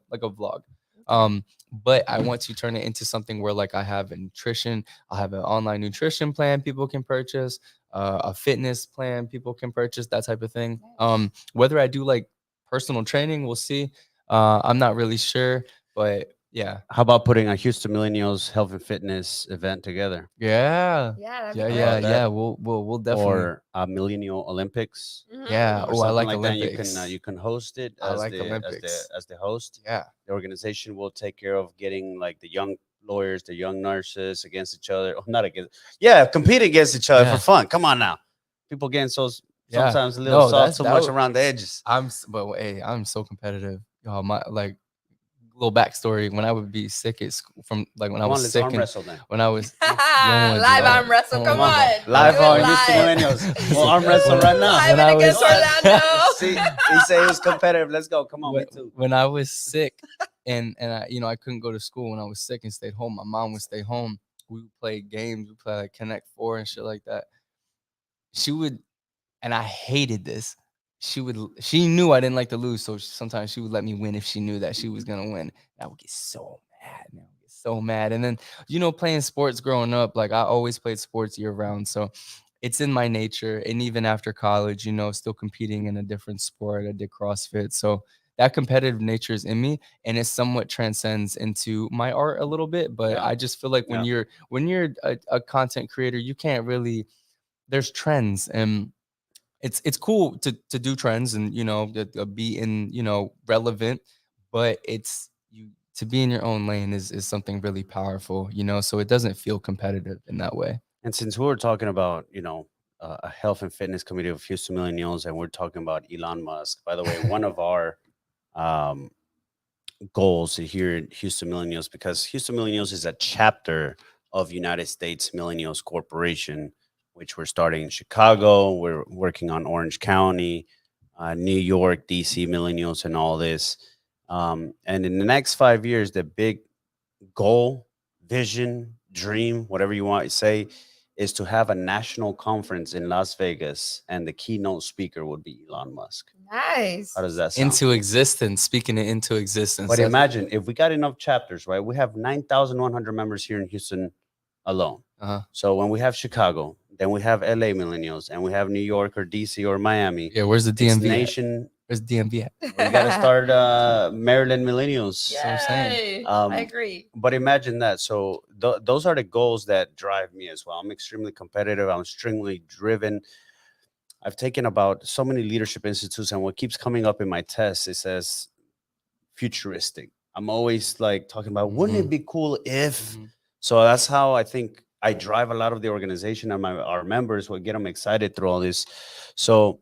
[SPEAKER 4] like a vlog.
[SPEAKER 1] okay.
[SPEAKER 4] But I want to turn it into something where like I have a nutrition, I have an online nutrition plan people can purchase, a fitness plan people can purchase, that type of thing.
[SPEAKER 1] Nice.
[SPEAKER 4] Whether I do like personal training, we'll see. I'm not really sure, but yeah.
[SPEAKER 3] How about putting a Houston Millennials health and fitness event together,
[SPEAKER 4] Yeah.
[SPEAKER 1] Yeah, that'd
[SPEAKER 4] Yeah,
[SPEAKER 1] be
[SPEAKER 4] yeah,
[SPEAKER 1] great.
[SPEAKER 3] about that?
[SPEAKER 4] yeah. We'll definitely.
[SPEAKER 3] or a Millennial Olympics
[SPEAKER 4] Yeah.
[SPEAKER 1] Mhm.
[SPEAKER 3] or
[SPEAKER 4] Oh, I
[SPEAKER 3] something
[SPEAKER 4] like
[SPEAKER 3] like that?
[SPEAKER 4] Olympics.
[SPEAKER 3] You can host it
[SPEAKER 4] I
[SPEAKER 3] as
[SPEAKER 4] like
[SPEAKER 3] the
[SPEAKER 4] Olympics.
[SPEAKER 3] as the host.
[SPEAKER 4] Yeah.
[SPEAKER 3] The organization will take care of getting like the young lawyers, the young nurses against each other. Oh, not against, yeah, compete against each other for
[SPEAKER 4] Yeah.
[SPEAKER 3] fun. Come on now, people getting so
[SPEAKER 4] Yeah.
[SPEAKER 3] Sometimes a little
[SPEAKER 4] No,
[SPEAKER 3] soft,
[SPEAKER 4] that's
[SPEAKER 3] too
[SPEAKER 4] that.
[SPEAKER 3] much around the edges.
[SPEAKER 4] But hey, I'm so competitive. My like little backstory. When I would be sick at school, from like when I
[SPEAKER 3] Come
[SPEAKER 4] was
[SPEAKER 3] on, let's
[SPEAKER 4] sick
[SPEAKER 3] arm
[SPEAKER 4] and
[SPEAKER 3] wrestle then.
[SPEAKER 4] when I was, you don't want to do
[SPEAKER 1] Live
[SPEAKER 4] that.
[SPEAKER 1] arm wrestle.
[SPEAKER 4] Don't
[SPEAKER 1] Come
[SPEAKER 4] wanna
[SPEAKER 3] Come
[SPEAKER 4] do
[SPEAKER 3] on,
[SPEAKER 1] on.
[SPEAKER 4] that.
[SPEAKER 3] live
[SPEAKER 1] Do it
[SPEAKER 3] on Houston
[SPEAKER 1] live.
[SPEAKER 3] Millennials. We'll arm wrestle right now.
[SPEAKER 1] Live
[SPEAKER 4] When
[SPEAKER 1] and
[SPEAKER 4] I
[SPEAKER 1] against
[SPEAKER 4] was
[SPEAKER 1] Orlando.
[SPEAKER 3] See, he said he was competitive. Let's go. Come on, me too.
[SPEAKER 4] when I was sick and I, I couldn't go to school when I was sick and stayed home. My mom would stay home. We would play games. We play like Connect Four and shit like that. She would, and I hated this. She knew I didn't like to lose, so sometimes she would let me win if she knew that she was gonna win. I would get so mad, man. I would get so mad. And then, playing sports growing up, like I always played sports year round, so it's in my nature. And even after college, still competing in a different sport. I did CrossFit, so that competitive nature is in me, and it somewhat transcends into my art a little bit. But
[SPEAKER 3] Yeah.
[SPEAKER 4] I just feel like when
[SPEAKER 3] Yeah.
[SPEAKER 4] you're a content creator, you can't really. There's trends, and it's cool to do trends and be in relevant, but it's you to be in your own lane is something really powerful, so it doesn't feel competitive in that way.
[SPEAKER 3] And since we were talking about, a health and fitness committee of Houston Millennials, and we're talking about Elon Musk, by the way, one of our um, goals here at Houston Millennials, because Houston Millennials is a chapter of United States Millennials Corporation, which we're starting in Chicago. We're working on Orange County, New York, DC Millennials, and all this. And in the next 5 years, the big goal, vision, dream, whatever you want to say, is to have a national conference in Las Vegas, and the keynote speaker would be Elon Musk.
[SPEAKER 1] Nice.
[SPEAKER 3] How does that sound?
[SPEAKER 4] Into existence, speaking it into existence.
[SPEAKER 3] But imagine if we got enough chapters, right? We have 9,100 members here in Houston alone.
[SPEAKER 4] Uh-huh.
[SPEAKER 3] So when we have Chicago, then we have LA Millennials, and we have New York or DC or Miami.
[SPEAKER 4] Yeah, where's the
[SPEAKER 3] It's
[SPEAKER 4] DMV at?
[SPEAKER 3] nation.
[SPEAKER 4] Where's DMV at?
[SPEAKER 3] We got to start Maryland Millennials.
[SPEAKER 4] what I'm saying.
[SPEAKER 1] Yay.
[SPEAKER 3] Um,
[SPEAKER 1] I agree.
[SPEAKER 3] But imagine that. So those are the goals that drive me as well. I'm extremely competitive. I'm extremely driven. I've taken about so many leadership institutes, and what keeps coming up in my tests, it says futuristic. I'm always like talking about, wouldn't it be cool if?
[SPEAKER 4] Mhm.
[SPEAKER 3] So that's how I think I drive a lot of the organization, and our members will get them excited through all this. So,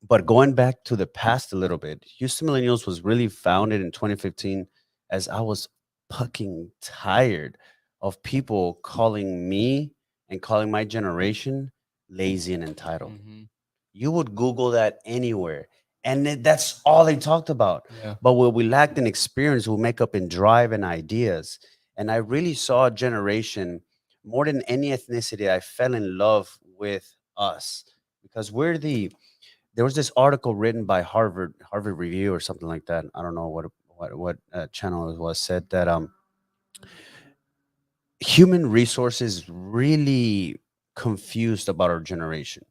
[SPEAKER 3] but going back to the past a little bit, Houston Millennials was really founded in 2015, as I was fucking tired of people calling me and calling my generation lazy and entitled.
[SPEAKER 4] Mhm.
[SPEAKER 3] You would Google that anywhere, and that's all they talked about.
[SPEAKER 4] Yeah.
[SPEAKER 3] But what we lacked in experience, we make up in drive and ideas. And I really saw a generation, more than any ethnicity, I fell in love with us, because there was this article written by Harvard Review or something like that. I don't know what channel it was, said that human resources really confused about our generation,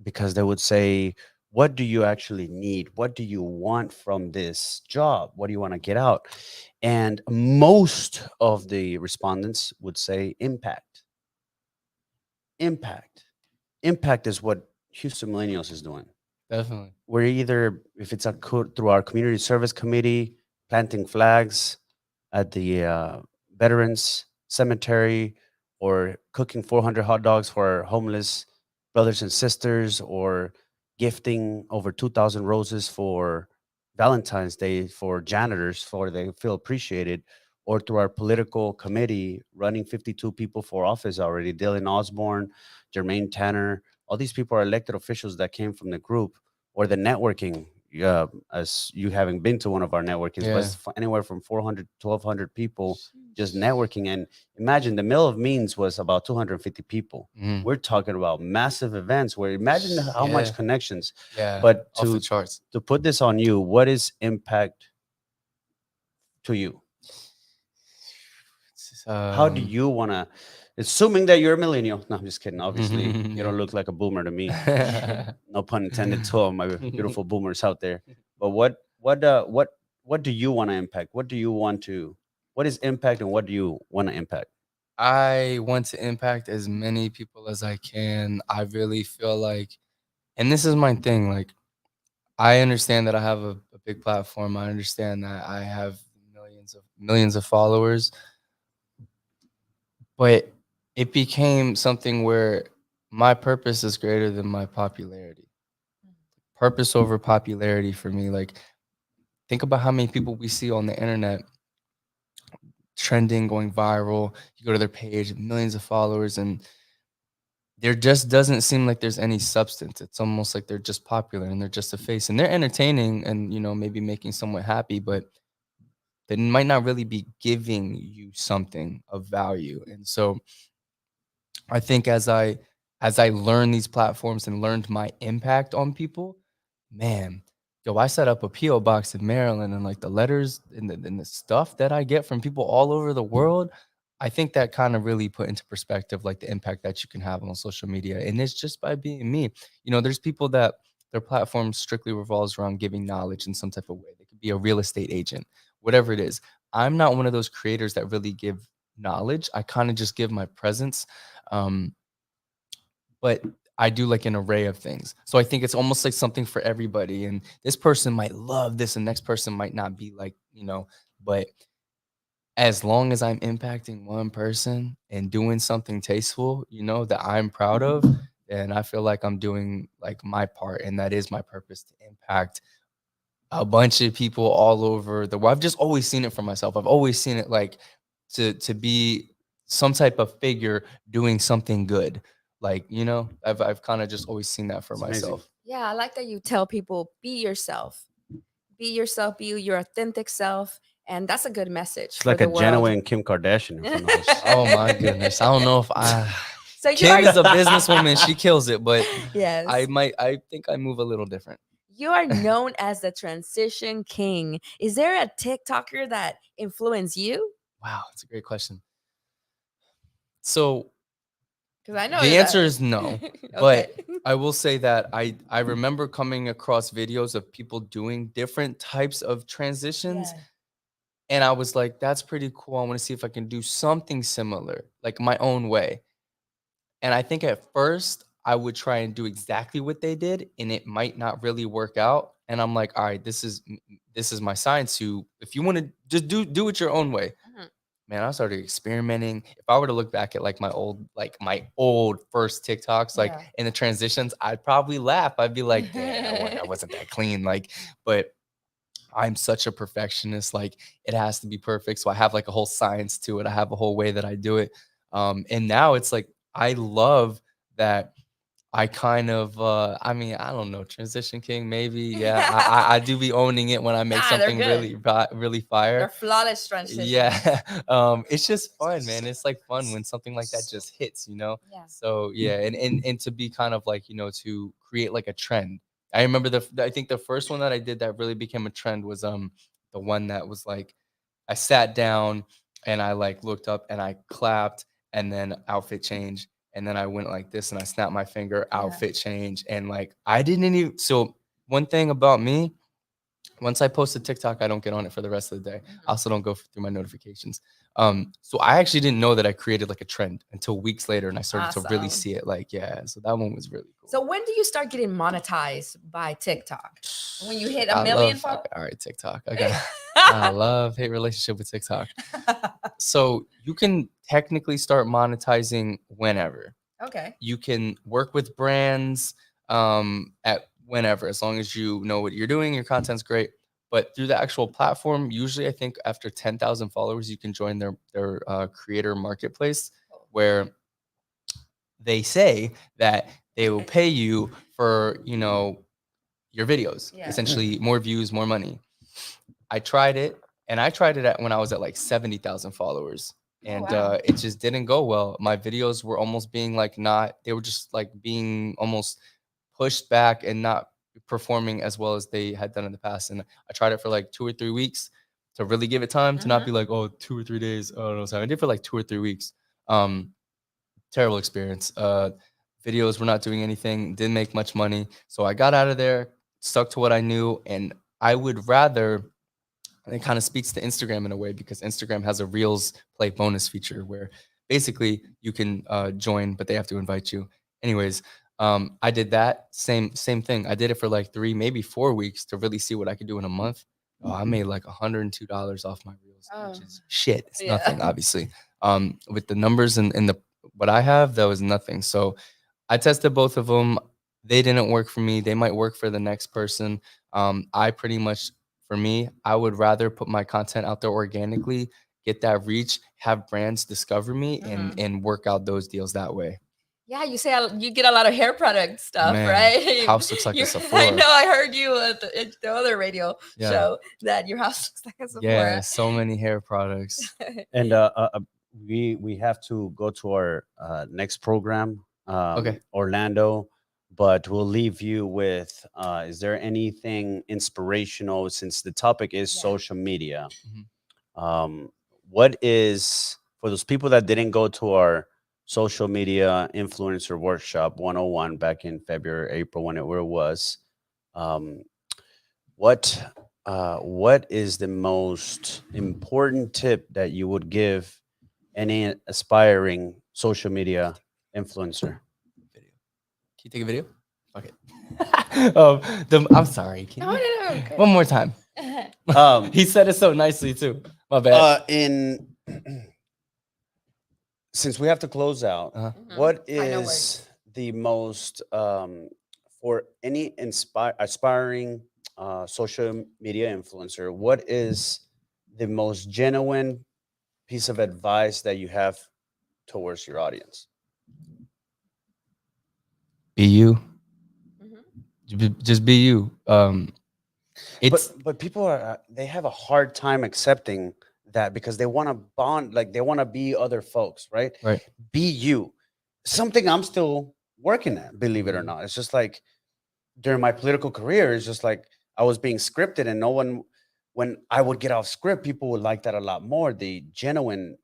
[SPEAKER 3] because they would say, what do you actually need? What do you want from this job? What do you want to get out? And most of the respondents would say impact. Impact is what Houston Millennials is doing.
[SPEAKER 4] Definitely.
[SPEAKER 3] We're either, if it's through our community service committee, planting flags at the veterans cemetery, or cooking 400 hot dogs for our homeless brothers and sisters, or gifting over 2,000 roses for Valentine's Day for janitors, for they feel appreciated, or through our political committee, running 52 people for office already: Dylan Osborne, Jermaine Tanner. All these people are elected officials that came from the group. Or the networking, as you having been to one of our networkings, but it's anywhere from 400 to 1,200 people just networking. And imagine the Mill of Means was about 250 people.
[SPEAKER 4] Mhm.
[SPEAKER 3] We're talking about massive events where imagine how much
[SPEAKER 4] Yeah.
[SPEAKER 3] connections.
[SPEAKER 4] Yeah.
[SPEAKER 3] But
[SPEAKER 4] off the charts.
[SPEAKER 3] to put this on you, what is impact to you? How do you want to, assuming that you're a millennial? No, I'm just kidding. Obviously, you don't look like a boomer to me. No pun intended to all my beautiful boomers out there. But what do you want to impact? What is impact, and what do you want to impact?
[SPEAKER 4] I want to impact as many people as I can. I really feel like, and this is my thing, like, I understand that I have a big platform. I understand that I have millions of followers, but it became something where my purpose is greater than my popularity. Purpose over popularity for me. Like, think about how many people we see on the internet trending, going viral. You go to their page, millions of followers, and there just doesn't seem like there's any substance. It's almost like they're just popular and they're just a face, and they're entertaining and maybe making someone happy, but they might not really be giving you something of value. And so I think as I learned these platforms and learned my impact on people, man, yo, I set up a PO box in Maryland, and like the letters and the stuff that I get from people all over the world, I think that kind of really put into perspective like the impact that you can have on social media. And it's just by being me. There's people that their platform strictly revolves around giving knowledge in some type of way. They could be a real estate agent, whatever it is. I'm not one of those creators that really give knowledge. I kind of just give my presence. Um, but I do like an array of things. So I think it's almost like something for everybody. And this person might love this, and next person might not be like, but as long as I'm impacting one person and doing something tasteful, that I'm proud of, then I feel like I'm doing like my part. And that is my purpose, to impact a bunch of people all over the world. I've just always seen it for myself. I've always seen it like to be some type of figure doing something good. Like, I've kind of just always seen that for
[SPEAKER 3] It's amazing.
[SPEAKER 4] myself.
[SPEAKER 1] Yeah, I like that you tell people, be yourself. Be yourself, be your authentic self. And that's a good message
[SPEAKER 3] It's
[SPEAKER 1] for
[SPEAKER 3] like a
[SPEAKER 1] the world.
[SPEAKER 3] genuine Kim Kardashian in front of us.
[SPEAKER 4] Oh my goodness. I don't know if
[SPEAKER 1] So
[SPEAKER 4] Kim
[SPEAKER 1] you're
[SPEAKER 4] is a businesswoman. She kills it, but
[SPEAKER 1] yes.
[SPEAKER 4] I think I move a little different.
[SPEAKER 1] You are known as the transition king. Is there a TikToker that influenced you?
[SPEAKER 4] Wow, that's a great question. So
[SPEAKER 1] Because I know
[SPEAKER 4] the
[SPEAKER 1] that-
[SPEAKER 4] answer is no, but
[SPEAKER 1] Okay.
[SPEAKER 4] I will say that I remember coming across videos of people doing different types of transitions,
[SPEAKER 1] Yeah.
[SPEAKER 4] and I was like, that's pretty cool. I want to see if I can do something similar, like my own way. And I think at first I would try and do exactly what they did, and it might not really work out. And I'm like, all right, this is my sign to, if you want to just do it your own way.
[SPEAKER 1] Mhm.
[SPEAKER 4] Man, I started experimenting. If I were to look back at like my old first TikToks, like
[SPEAKER 1] Yeah.
[SPEAKER 4] in the transitions, I'd probably laugh. I'd be like, "Damn, that wasn't that clean." Like, but I'm such a perfectionist. Like, it has to be perfect. So I have like a whole science to it. I have a whole way that I do it. And now it's like I love that I kind of, I mean, I don't know, transition king, maybe. Yeah, I do be owning it when I make
[SPEAKER 1] Nah, they're
[SPEAKER 4] something
[SPEAKER 1] good.
[SPEAKER 4] really fire.
[SPEAKER 1] They're flawless transitions.
[SPEAKER 4] Yeah, it's just fun, man. It's like fun when something like that just hits.
[SPEAKER 1] Yeah.
[SPEAKER 4] So yeah, and to be kind of like to create like a trend. I remember I think the first one that I did that really became a trend was the one that was like I sat down and I like looked up and I clapped and then outfit change and then I went like this and I snapped my finger,
[SPEAKER 1] Yeah.
[SPEAKER 4] outfit change, and like I didn't even. So one thing about me, once I post a TikTok, I don't get on it for the rest of the day. I also don't go through my notifications. So I actually didn't know that I created like a trend until weeks later, and I started to really
[SPEAKER 1] Awesome.
[SPEAKER 4] see it. Like, yeah, so that one was really cool.
[SPEAKER 1] So when do you start getting monetized by TikTok? When you hit
[SPEAKER 4] I
[SPEAKER 1] a million
[SPEAKER 4] love,
[SPEAKER 1] followers?
[SPEAKER 4] all right, TikTok. I love hate relationship with TikTok. So you can technically start monetizing whenever.
[SPEAKER 1] Okay.
[SPEAKER 4] You can work with brands at whenever, as long as you know what you're doing, your content's great. But through the actual platform, usually I think after 10,000 followers, you can join their creator marketplace, where they say that they will pay you for your videos,
[SPEAKER 1] Yeah.
[SPEAKER 4] essentially more views, more money. I tried it, and I tried it when I was at like 70,000 followers, and
[SPEAKER 1] wow.
[SPEAKER 4] it just didn't go well. My videos were almost being like they were just like being almost pushed back and not performing as well as they had done in the past. And I tried it for like 2 or 3 weeks to really give it time to not be like, oh, 2 or 3 days. Oh no, so I did for like 2 or 3 weeks. Terrible experience. Videos were not doing anything, didn't make much money. So I got out of there, stuck to what I knew, and I would rather. And it kind of speaks to Instagram in a way, because Instagram has a Reels play bonus feature where basically you can join, but they have to invite you. Anyways, I did that same thing. I did it for like 3, maybe 4 weeks to really see what I could do in a month. Oh, I made like $102 off my Reels, which is shit. It's
[SPEAKER 1] Yeah.
[SPEAKER 4] nothing, obviously. With the numbers and the what I have, that was nothing. So I tested both of them. They didn't work for me. They might work for the next person. I pretty much, for me, I would rather put my content out there organically, get that reach, have brands discover me, and
[SPEAKER 1] Mhm.
[SPEAKER 4] work out those deals that way.
[SPEAKER 1] Yeah, you say you get a lot of hair product stuff,
[SPEAKER 4] Man,
[SPEAKER 1] right?
[SPEAKER 4] house looks like a
[SPEAKER 1] You, I
[SPEAKER 4] Sephora.
[SPEAKER 1] know. I heard you at the other radio
[SPEAKER 4] Yeah,
[SPEAKER 1] show that your house looks like a
[SPEAKER 4] yeah,
[SPEAKER 1] Sephora.
[SPEAKER 4] so many hair products.
[SPEAKER 3] And we have to go to our next program,
[SPEAKER 4] Okay.
[SPEAKER 3] Orlando. But we'll leave you with: is there anything inspirational, since the topic is
[SPEAKER 1] Yeah.
[SPEAKER 3] social media?
[SPEAKER 4] Mhm.
[SPEAKER 3] Um, what is, for those people that didn't go to our social media influencer workshop 101 back in February, April, whenever it was? Um, what what is the most important tip that you would give any aspiring social media influencer?
[SPEAKER 4] Video. Can you take a video? Okay. I'm sorry. Can
[SPEAKER 1] No,
[SPEAKER 4] you
[SPEAKER 1] no, no.
[SPEAKER 4] one more time?
[SPEAKER 1] Good.
[SPEAKER 4] He said it so nicely too. My bad.
[SPEAKER 3] In since we have to close out,
[SPEAKER 4] Uh-huh.
[SPEAKER 3] what
[SPEAKER 1] Final words.
[SPEAKER 3] is the most for any aspiring social media influencer? What is the most genuine piece of advice that you have towards your audience?
[SPEAKER 4] Be you.
[SPEAKER 1] Mhm.
[SPEAKER 4] Just be you. It's
[SPEAKER 3] But people are they have a hard time accepting that because they want to bond, like they want to be other folks, right?
[SPEAKER 4] right.
[SPEAKER 3] Be you. Something I'm still working at, believe it or
[SPEAKER 4] Mhm.
[SPEAKER 3] not. It's just like during my political career, it's just like I was being scripted, and no one, when I would get off script, people would like that a lot more. The genuine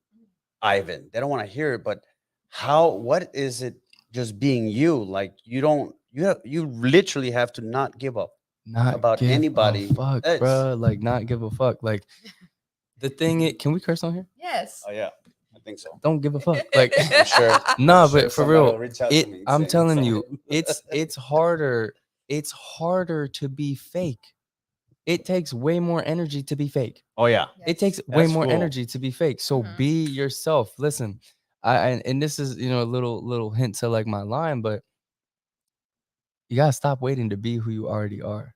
[SPEAKER 3] Ivan, they don't want to hear it. But how? What is it? Just being you, like you don't, you literally have to not give up
[SPEAKER 4] Not
[SPEAKER 3] about
[SPEAKER 4] give a
[SPEAKER 3] anybody
[SPEAKER 4] fuck,
[SPEAKER 3] else.
[SPEAKER 4] bro. Like not give a fuck. Like the thing is, can we curse on here?
[SPEAKER 1] Yes.
[SPEAKER 3] Oh yeah, I think so.
[SPEAKER 4] Don't give a fuck. Like
[SPEAKER 3] I'm sure. I'm
[SPEAKER 4] nah,
[SPEAKER 3] sure
[SPEAKER 4] but for
[SPEAKER 3] somebody
[SPEAKER 4] real,
[SPEAKER 3] will reach out to me
[SPEAKER 4] I'm
[SPEAKER 3] saying
[SPEAKER 4] telling
[SPEAKER 3] something.
[SPEAKER 4] you, it's harder. It's harder to be fake. It takes way more energy to be fake.
[SPEAKER 3] Oh yeah,
[SPEAKER 4] It
[SPEAKER 1] Yes.
[SPEAKER 4] takes way
[SPEAKER 3] that's
[SPEAKER 4] more
[SPEAKER 3] cool.
[SPEAKER 4] energy to be fake. So
[SPEAKER 1] Mhm.
[SPEAKER 4] be yourself. Listen, and this is a little hint to like my line, but you gotta stop waiting to be who you already are.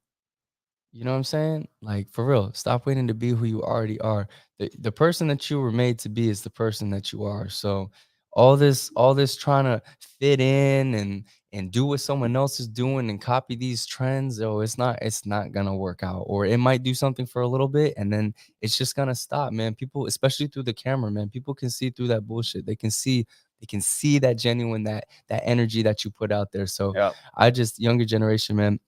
[SPEAKER 4] You know what I'm saying? Like for real, stop waiting to be who you already are. The person that you were made to be is the person that you are. So all this trying to fit in and do what someone else is doing and copy these trends, oh, it's not gonna work out. Or it might do something for a little bit and then it's just gonna stop, man. People, especially through the camera, man, people can see through that bullshit. They can see that genuine, that energy that you put out there. So
[SPEAKER 3] Yeah.
[SPEAKER 4] I just younger generation, man,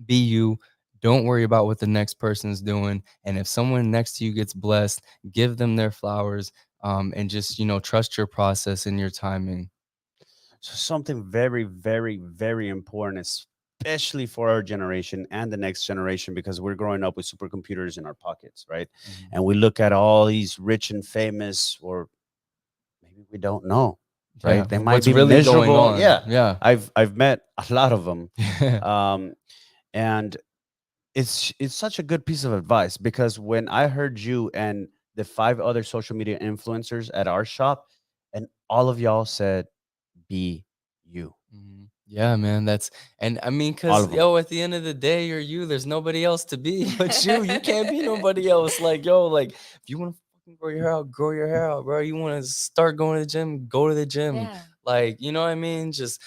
[SPEAKER 4] be you. Don't worry about what the next person's doing. And if someone next to you gets blessed, give them their flowers, and just trust your process and your timing.
[SPEAKER 3] So something very, very, very important, especially for our generation and the next generation, because we're growing up with supercomputers in our pockets, right?
[SPEAKER 4] Mhm.
[SPEAKER 3] And we look at all these rich and famous, or maybe we don't know,
[SPEAKER 4] Yeah,
[SPEAKER 3] right? They might
[SPEAKER 4] what's
[SPEAKER 3] be
[SPEAKER 4] really going
[SPEAKER 3] miserable.
[SPEAKER 4] on?
[SPEAKER 3] Yeah,
[SPEAKER 4] Yeah.
[SPEAKER 3] I've met a lot of them,
[SPEAKER 4] Yeah.
[SPEAKER 3] um, and it's such a good piece of advice, because when I heard you and the five other social media influencers at our shop, and all of y'all said, "Be you,"
[SPEAKER 4] Mhm. Yeah, man. And I mean,
[SPEAKER 3] all
[SPEAKER 4] cause
[SPEAKER 3] of them.
[SPEAKER 4] at the end of the day, you're you. There's nobody else to be but you. You can't be nobody else. Like, like if you want to fucking grow your hair out, bro. You want to start going to the gym, go to the gym.
[SPEAKER 1] Yeah.
[SPEAKER 4] Like, you know what I mean? Just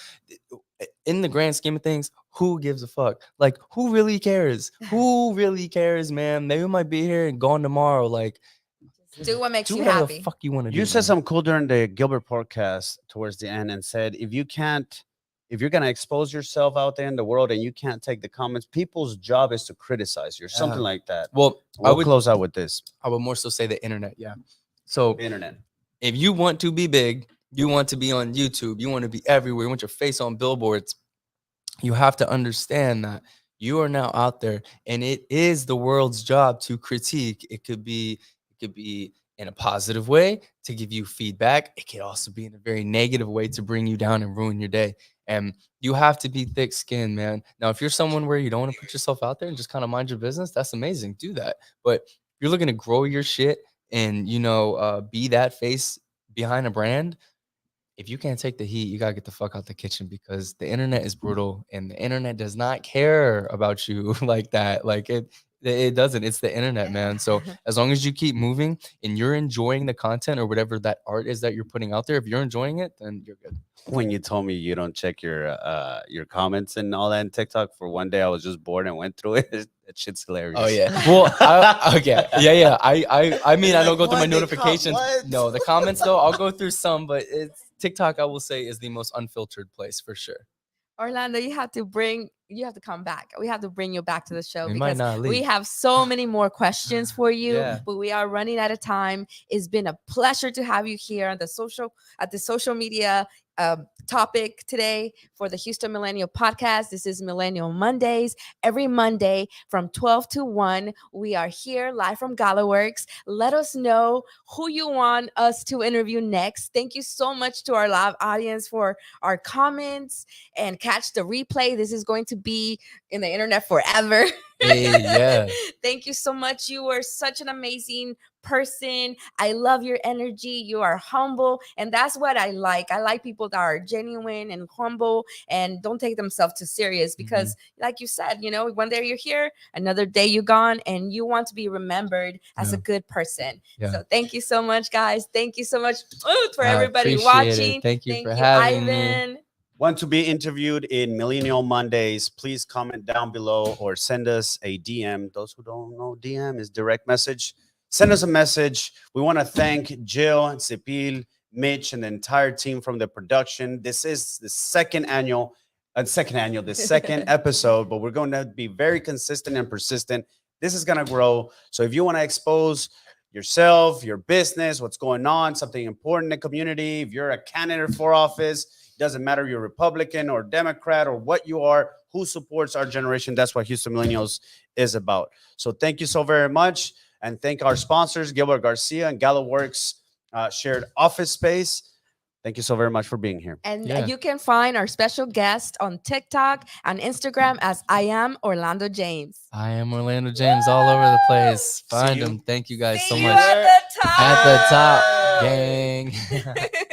[SPEAKER 4] in the grand scheme of things, who gives a fuck? Like, who really cares? Who really cares, man? They might be here and gone tomorrow. Like,
[SPEAKER 1] Just
[SPEAKER 4] just
[SPEAKER 1] do what makes
[SPEAKER 4] do
[SPEAKER 1] you
[SPEAKER 4] whatever the
[SPEAKER 1] happy.
[SPEAKER 4] fuck you want to
[SPEAKER 3] You
[SPEAKER 4] do,
[SPEAKER 3] said
[SPEAKER 4] man.
[SPEAKER 3] something cool during the Gilbert podcast towards the end, and said, if you can't, if you're gonna expose yourself out there in the world and you can't take the comments, people's job is to criticize you, or something
[SPEAKER 4] Yeah.
[SPEAKER 3] like that.
[SPEAKER 4] Well,
[SPEAKER 3] We'll close out with this.
[SPEAKER 4] I would more so say the internet. Yeah. So
[SPEAKER 3] The internet.
[SPEAKER 4] if you want to be big, you want to be on YouTube, you want to be everywhere, you want your face on billboards, you have to understand that you are now out there and it is the world's job to critique. It could be in a positive way to give you feedback. It could also be in a very negative way to bring you down and ruin your day. And you have to be thick skinned, man. Now, if you're someone where you don't want to put yourself out there and just kind of mind your business, that's amazing. Do that. But if you're looking to grow your shit and be that face behind a brand, if you can't take the heat, you gotta get the fuck out the kitchen because the internet is brutal and the internet does not care about you like that. Like it doesn't. It's the internet, man. So as long as you keep moving and you're enjoying the content or whatever that art is that you're putting out there, if you're enjoying it, then you're good.
[SPEAKER 3] When you told me you don't check your comments and all that in TikTok for one day, I was just bored and went through it. That shit's hilarious.
[SPEAKER 4] Oh yeah. Well, okay. Yeah. I mean, I don't go through my
[SPEAKER 3] What? They
[SPEAKER 4] notifications.
[SPEAKER 3] what?
[SPEAKER 4] No, the comments though, I'll go through some, but it's TikTok. I will say is the most unfiltered place for sure.
[SPEAKER 1] Orlando, you have to come back. We have to bring you back to the show
[SPEAKER 4] We might
[SPEAKER 1] because
[SPEAKER 4] not
[SPEAKER 1] we
[SPEAKER 4] leave.
[SPEAKER 1] have so many more questions for you,
[SPEAKER 4] Yeah.
[SPEAKER 1] but we are running out of time. It's been a pleasure to have you here on the social media topic today for the Houston Millennial Podcast. This is Millennial Mondays. Every Monday from 12 to 1, we are here live from GalaWorks. Let us know who you want us to interview next. Thank you so much to our live audience for our comments, and catch the replay. This is going to be in the internet forever.
[SPEAKER 4] Hey, yeah.
[SPEAKER 1] Thank you so much. You are such an amazing person. I love your energy. You are humble, and that's what I like. I like people that are genuine and humble and don't take themselves too serious because like you said, one day you're here, another day you're gone, and you want to be remembered as a good person.
[SPEAKER 4] Yeah.
[SPEAKER 1] So thank you so much, guys. Thank you so much for
[SPEAKER 4] I
[SPEAKER 1] everybody
[SPEAKER 4] appreciate it.
[SPEAKER 1] watching.
[SPEAKER 4] Thank you for having me.
[SPEAKER 1] Ivan.
[SPEAKER 3] Want to be interviewed in Millennial Mondays, please comment down below or send us a DM. Those who don't know, DM is direct message. Send us a message. We want to thank Jill, Cepil, Mitch, and the entire team from the production. This is the second episode, but we're going to be very consistent and persistent. This is going to grow. So if you want to expose yourself, your business, what's going on, something important in the community, if you're a candidate for office, doesn't matter if you're Republican or Democrat or what you are, who supports our generation. That's what Houston Millennials is about. So thank you so very much. And thank our sponsors, Gilbert Garcia and GalaWorks shared office space. Thank you so very much for being here.
[SPEAKER 1] And you can find our special guest on TikTok and Instagram as I am Orlando James.
[SPEAKER 4] I am Orlando James all over the place. Find him. Thank you guys so much.
[SPEAKER 1] At the top.
[SPEAKER 4] At the top, gang.